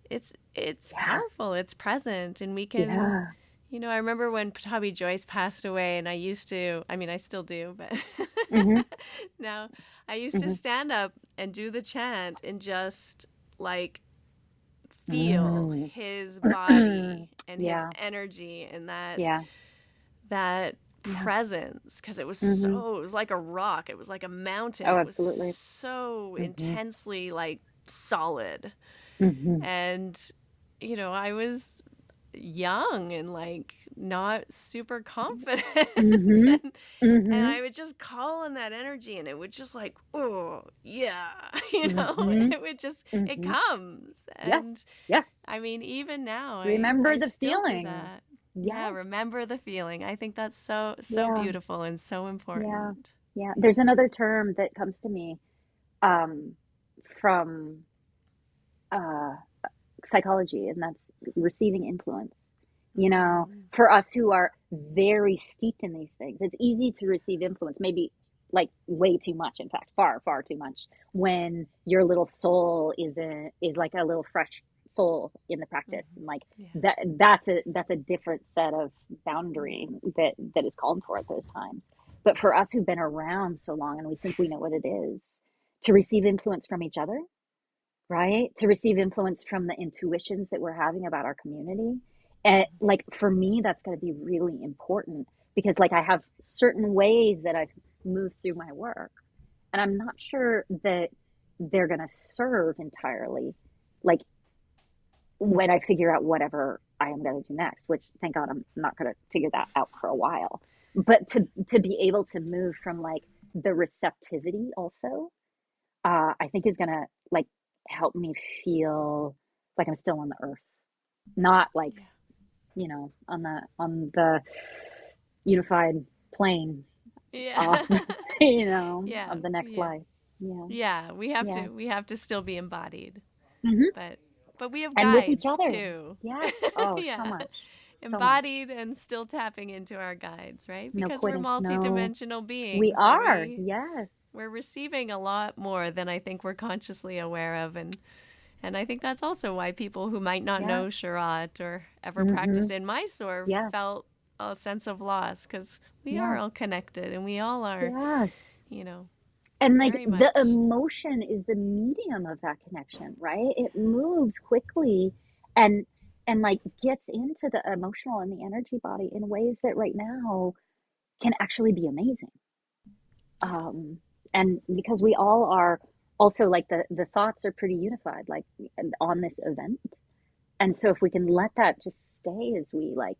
[SPEAKER 1] it's
[SPEAKER 2] Yeah.
[SPEAKER 1] powerful, it's present, and we can,
[SPEAKER 2] Yeah.
[SPEAKER 1] I remember when Patabi Joyce passed away, and I mean, I still do, but
[SPEAKER 2] Hmm.
[SPEAKER 1] now I used to
[SPEAKER 2] Hmm.
[SPEAKER 1] stand up and do the chant and just like feel
[SPEAKER 2] Mm.
[SPEAKER 1] his body and his
[SPEAKER 2] Yeah.
[SPEAKER 1] energy and
[SPEAKER 2] Yeah.
[SPEAKER 1] that
[SPEAKER 2] Yeah.
[SPEAKER 1] presence, because
[SPEAKER 2] Hmm.
[SPEAKER 1] it was like a rock, it was like a mountain,
[SPEAKER 2] Oh,
[SPEAKER 1] it was
[SPEAKER 2] absolutely.
[SPEAKER 1] so
[SPEAKER 2] Hmm.
[SPEAKER 1] intensely like solid.
[SPEAKER 2] Hmm.
[SPEAKER 1] And I was young and like not super confident.
[SPEAKER 2] Hmm.
[SPEAKER 1] And
[SPEAKER 2] Hmm.
[SPEAKER 1] I would just call on that energy and it would just like, oh yeah,
[SPEAKER 2] Hmm.
[SPEAKER 1] it would just, it
[SPEAKER 2] Hmm.
[SPEAKER 1] comes.
[SPEAKER 2] Yes.
[SPEAKER 1] And
[SPEAKER 2] Yes.
[SPEAKER 1] I mean, even now I
[SPEAKER 2] Remember the
[SPEAKER 1] still do
[SPEAKER 2] feeling.
[SPEAKER 1] that. Yeah,
[SPEAKER 2] Yes.
[SPEAKER 1] remember the feeling. I think that's so so
[SPEAKER 2] Yeah.
[SPEAKER 1] beautiful and so
[SPEAKER 2] Yeah.
[SPEAKER 1] important.
[SPEAKER 2] Yeah. There's another term that comes to me um, from uh, psychology, and that's receiving influence.
[SPEAKER 1] Mm.
[SPEAKER 2] For us who are very steeped in these things, it's easy to receive influence, maybe like way too much, in fact, far, far too much, when your little soul is like a little fresh soul in the practice.
[SPEAKER 1] Hmm.
[SPEAKER 2] And like
[SPEAKER 1] Yeah.
[SPEAKER 2] that's a different set of
[SPEAKER 1] Yeah.
[SPEAKER 2] boundary that is called for at those times. But for us who've been around so long and we think we know what it is, to receive influence from each other, right? To receive influence from the intuitions that we're having about our community. And like for me, that's going to be really important because like I have certain ways that I've moved through my work, and I'm not sure that they're going to serve entirely. Like when I figure out whatever I am going to do next, which thank God I'm not going to figure that out for a while. But to be able to move from like the receptivity also I think is gonna like help me feel like I'm still on the earth, not like
[SPEAKER 1] Yeah.
[SPEAKER 2] on the unified plane
[SPEAKER 1] Yeah.
[SPEAKER 2] off,
[SPEAKER 1] Yeah.
[SPEAKER 2] of the next
[SPEAKER 1] Yeah.
[SPEAKER 2] life. Yeah,
[SPEAKER 1] Yeah,
[SPEAKER 2] yeah.
[SPEAKER 1] we have to still be embodied.
[SPEAKER 2] Hmm.
[SPEAKER 1] But But we have
[SPEAKER 2] And with each
[SPEAKER 1] guides
[SPEAKER 2] other.
[SPEAKER 1] too.
[SPEAKER 2] Yes. Oh,
[SPEAKER 1] Yeah.
[SPEAKER 2] so much. So much.
[SPEAKER 1] Embodied and still tapping into our guides, right?
[SPEAKER 2] No
[SPEAKER 1] Because we're
[SPEAKER 2] quitting. No,
[SPEAKER 1] multidimensional
[SPEAKER 2] we
[SPEAKER 1] beings. So
[SPEAKER 2] are. Yes.
[SPEAKER 1] we're receiving a lot more than I think we're consciously aware of. And I think that's also why people who might not
[SPEAKER 2] Yeah.
[SPEAKER 1] know Sharath or ever
[SPEAKER 2] Mm-hmm.
[SPEAKER 1] practiced in Mysore
[SPEAKER 2] Yes.
[SPEAKER 1] felt a sense of loss, because we
[SPEAKER 2] Yeah.
[SPEAKER 1] are all connected and we all are,
[SPEAKER 2] Yes.
[SPEAKER 1] you know,
[SPEAKER 2] And like
[SPEAKER 1] very
[SPEAKER 2] the
[SPEAKER 1] much.
[SPEAKER 2] emotion is the medium of that connection, right? It moves quickly and like gets into the emotional and the energy body in ways that right now can actually be amazing.
[SPEAKER 1] Yeah.
[SPEAKER 2] And because we all are also like the thoughts are pretty unified, like on this event. And so if we can let that just stay as we like,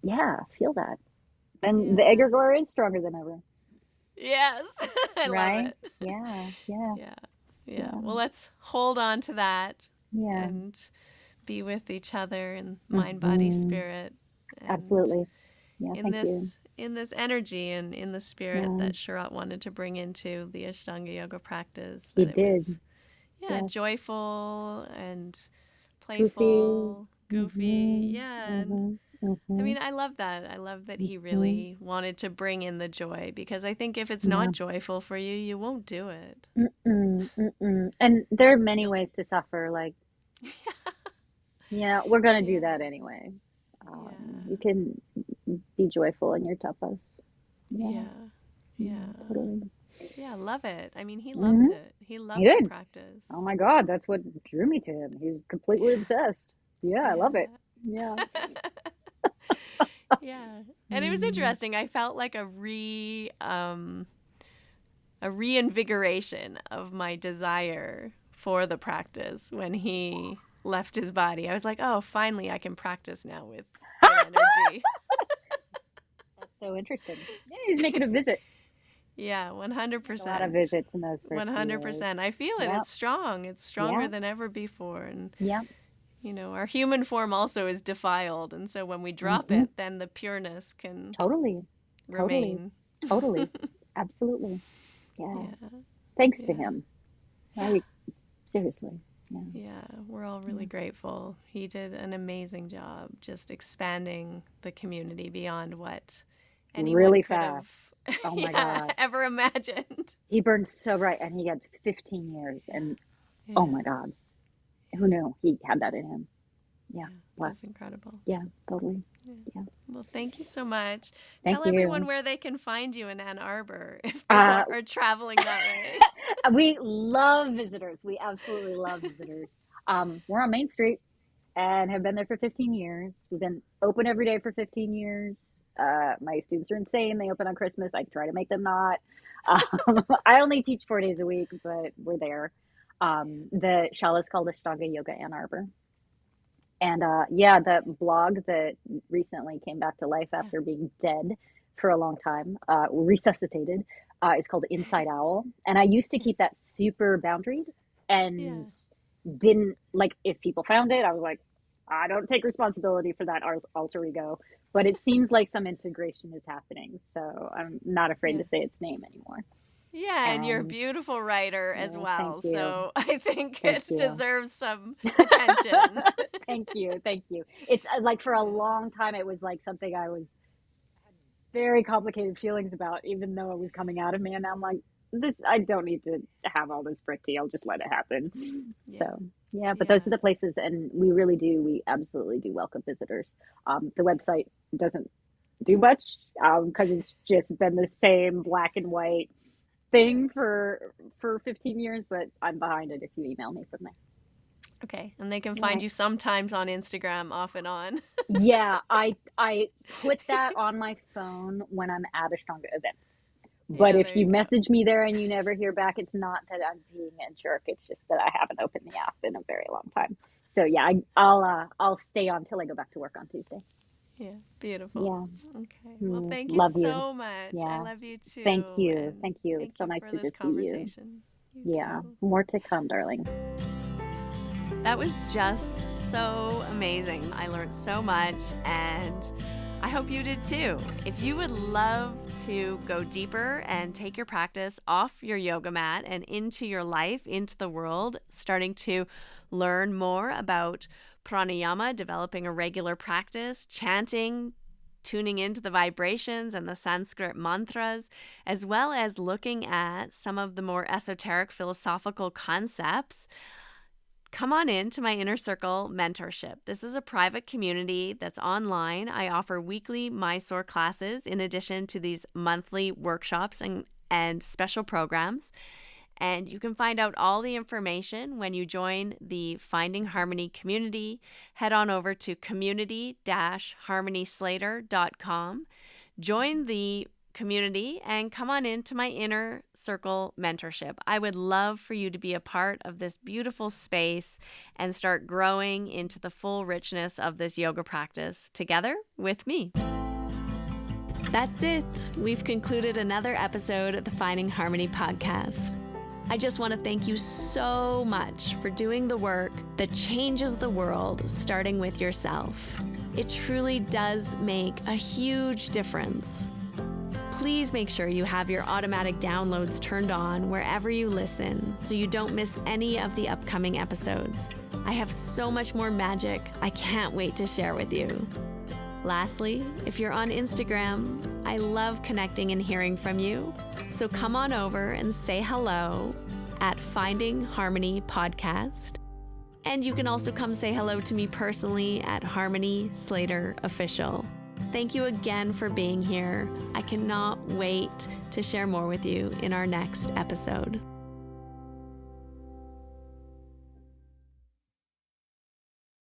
[SPEAKER 2] yeah, feel that, then the egregore is stronger than ever.
[SPEAKER 1] Yes. I love
[SPEAKER 2] Right?
[SPEAKER 1] it.
[SPEAKER 2] Yeah, yeah,
[SPEAKER 1] Yeah. Yeah.
[SPEAKER 2] yeah,
[SPEAKER 1] Well, let's hold on to that
[SPEAKER 2] yeah.
[SPEAKER 1] and be with each other in mind, body,
[SPEAKER 2] Hmm.
[SPEAKER 1] spirit, and
[SPEAKER 2] Absolutely. Yeah,
[SPEAKER 1] in
[SPEAKER 2] thank you.
[SPEAKER 1] this energy and in the spirit
[SPEAKER 2] Yeah,
[SPEAKER 1] that Sharath wanted to bring into the Ashtanga Yoga practice,
[SPEAKER 2] he
[SPEAKER 1] that it
[SPEAKER 2] did.
[SPEAKER 1] was
[SPEAKER 2] Yes.
[SPEAKER 1] joyful and
[SPEAKER 2] Goofy.
[SPEAKER 1] playful, goofy.
[SPEAKER 2] Mm-hmm.
[SPEAKER 1] Yeah. And
[SPEAKER 2] Mm-hmm.
[SPEAKER 1] I
[SPEAKER 2] Mm-hmm.
[SPEAKER 1] mean, I love that. I love that he
[SPEAKER 2] Mm-hmm.
[SPEAKER 1] really wanted to bring in the joy, because I think if it's
[SPEAKER 2] Yeah.
[SPEAKER 1] not joyful for you, you won't do it.
[SPEAKER 2] Mm-mm. Mm-mm. And there are many ways to suffer. Like, yeah, we're gonna do
[SPEAKER 1] Yeah.
[SPEAKER 2] that anyway.
[SPEAKER 1] Yeah.
[SPEAKER 2] You can be joyful in your tapas. Yeah.
[SPEAKER 1] Yeah.
[SPEAKER 2] Yeah.
[SPEAKER 1] Yeah.
[SPEAKER 2] Totally.
[SPEAKER 1] Yeah, love it. I mean, he
[SPEAKER 2] Mm-hmm.
[SPEAKER 1] loved it. He
[SPEAKER 2] He
[SPEAKER 1] loved the
[SPEAKER 2] did.
[SPEAKER 1] practice.
[SPEAKER 2] Oh my God, that's what drew me to him. He's completely obsessed. Yeah, I love it.
[SPEAKER 1] Yeah.
[SPEAKER 2] Yeah.
[SPEAKER 1] Yeah. And it was
[SPEAKER 2] Mm.
[SPEAKER 1] interesting. I felt like a reinvigoration of my desire for the practice when he left his body. I was like, "Oh, finally I can practice now with good energy."
[SPEAKER 2] That's so interesting. Yeah, he's making a visit.
[SPEAKER 1] Yeah,
[SPEAKER 2] Like a lot of
[SPEAKER 1] 100%.
[SPEAKER 2] visits in those first few years.
[SPEAKER 1] 100%. I feel it.
[SPEAKER 2] Yep.
[SPEAKER 1] It's strong. It's stronger
[SPEAKER 2] Yeah.
[SPEAKER 1] than ever before. And
[SPEAKER 2] Yeah.
[SPEAKER 1] our human form also is defiled. And so when we drop
[SPEAKER 2] Mm-hmm.
[SPEAKER 1] it, then the pureness can
[SPEAKER 2] Totally. Totally.
[SPEAKER 1] remain.
[SPEAKER 2] Totally. Absolutely. Yeah.
[SPEAKER 1] Yeah.
[SPEAKER 2] Thanks to
[SPEAKER 1] Yeah.
[SPEAKER 2] him.
[SPEAKER 1] Yeah.
[SPEAKER 2] Like, seriously. Yeah.
[SPEAKER 1] Yeah. We're all really
[SPEAKER 2] Yeah.
[SPEAKER 1] grateful. He did an amazing job just expanding the community beyond what anyone
[SPEAKER 2] Really
[SPEAKER 1] could have
[SPEAKER 2] fast. Oh my God.
[SPEAKER 1] ever imagined.
[SPEAKER 2] He burned so bright and he had 15 years and oh
[SPEAKER 1] Yeah.
[SPEAKER 2] my God. Who knew he had that in him? Yeah.
[SPEAKER 1] Yeah.
[SPEAKER 2] Bless.
[SPEAKER 1] That's incredible.
[SPEAKER 2] Yeah, totally.
[SPEAKER 1] Yeah.
[SPEAKER 2] Yeah.
[SPEAKER 1] Well, thank you so much.
[SPEAKER 2] Thank
[SPEAKER 1] Tell everyone
[SPEAKER 2] you.
[SPEAKER 1] where they can find you in Ann Arbor if they are traveling that way.
[SPEAKER 2] We love visitors. We absolutely love visitors. We're on Main Street and have been there for 15 years. We've been open every day for 15 years. My students are insane. They open on Christmas. I try to make them not. I only teach 4 days a week, but we're there. The shala is called Ashtanga Yoga Ann Arbor. And yeah, the blog that recently came back to life
[SPEAKER 1] Yeah.
[SPEAKER 2] after being dead for a long time, resuscitated, is called Inside Owl. And I used to
[SPEAKER 1] Yeah.
[SPEAKER 2] keep that super boundaried
[SPEAKER 1] Yeah.
[SPEAKER 2] and didn't like if people found it, I was like, I don't take responsibility for that alter ego. But it seems like some integration is happening. So I'm not afraid
[SPEAKER 1] Yeah.
[SPEAKER 2] to say its name anymore.
[SPEAKER 1] Yeah, and you're a
[SPEAKER 2] And
[SPEAKER 1] beautiful writer as
[SPEAKER 2] thank
[SPEAKER 1] well.
[SPEAKER 2] you.
[SPEAKER 1] So I think
[SPEAKER 2] Thank
[SPEAKER 1] it
[SPEAKER 2] you.
[SPEAKER 1] deserves some attention.
[SPEAKER 2] Thank you. Thank you. It's like for a long time, it was like something I was very complicated feelings about, even though it was coming out of me. And now I'm like, this, I don't need to have all this pretty. I'll just let it happen.
[SPEAKER 1] Yeah.
[SPEAKER 2] So, yeah, but
[SPEAKER 1] Yeah.
[SPEAKER 2] those are the places. And we absolutely do welcome visitors. The website doesn't do much because it's just been the same black and white thing for 15 years, but I'm behind it if you email me from there.
[SPEAKER 1] Okay, and they can
[SPEAKER 2] All
[SPEAKER 1] find
[SPEAKER 2] right.
[SPEAKER 1] you sometimes on Instagram, off and on.
[SPEAKER 2] Yeah, I put that on my phone when I'm at Ashtanga events. But
[SPEAKER 1] Yeah,
[SPEAKER 2] if
[SPEAKER 1] there
[SPEAKER 2] you
[SPEAKER 1] you go.
[SPEAKER 2] message me there and you never hear back, it's not that I'm being a jerk. It's just that I haven't opened the app in a very long time. So yeah, I'll stay on till I go back to work on Tuesday.
[SPEAKER 1] Yeah, beautiful.
[SPEAKER 2] Yeah.
[SPEAKER 1] Okay. Well, thank you
[SPEAKER 2] Love you.
[SPEAKER 1] so much. I
[SPEAKER 2] Yeah.
[SPEAKER 1] love you too.
[SPEAKER 2] Thank you.
[SPEAKER 1] And
[SPEAKER 2] Thank you.
[SPEAKER 1] thank
[SPEAKER 2] It's so
[SPEAKER 1] you
[SPEAKER 2] nice
[SPEAKER 1] for
[SPEAKER 2] to
[SPEAKER 1] this
[SPEAKER 2] just see you.
[SPEAKER 1] conversation. You
[SPEAKER 2] Yeah.
[SPEAKER 1] too.
[SPEAKER 2] More to come, darling.
[SPEAKER 1] That was just so amazing. I learned so much, and I hope you did too. If you would love to go deeper and take your practice off your yoga mat and into your life, into the world, starting to learn more about pranayama, developing a regular practice, chanting, tuning into the vibrations and the Sanskrit mantras, as well as looking at some of the more esoteric philosophical concepts, come on in to my Inner Circle mentorship. This is a private community that's online. I offer weekly Mysore classes in addition to these monthly workshops and special programs. And you can find out all the information when you join the Finding Harmony community. Head on over to community-harmonyslater.com. Join the community and come on into my Inner Circle mentorship. I would love for you to be a part of this beautiful space and start growing into the full richness of this yoga practice together with me. That's it. We've concluded another episode of the Finding Harmony podcast. I just want to thank you so much for doing the work that changes the world, starting with yourself. It truly does make a huge difference. Please make sure you have your automatic downloads turned on wherever you listen so you don't miss any of the upcoming episodes. I have so much more magic I can't wait to share with you. Lastly, if you're on Instagram, I love connecting and hearing from you. So come on over and say hello at Finding Harmony Podcast. And you can also come say hello to me personally at Harmony Slater Official. Thank you again for being here. I cannot wait to share more with you in our next episode.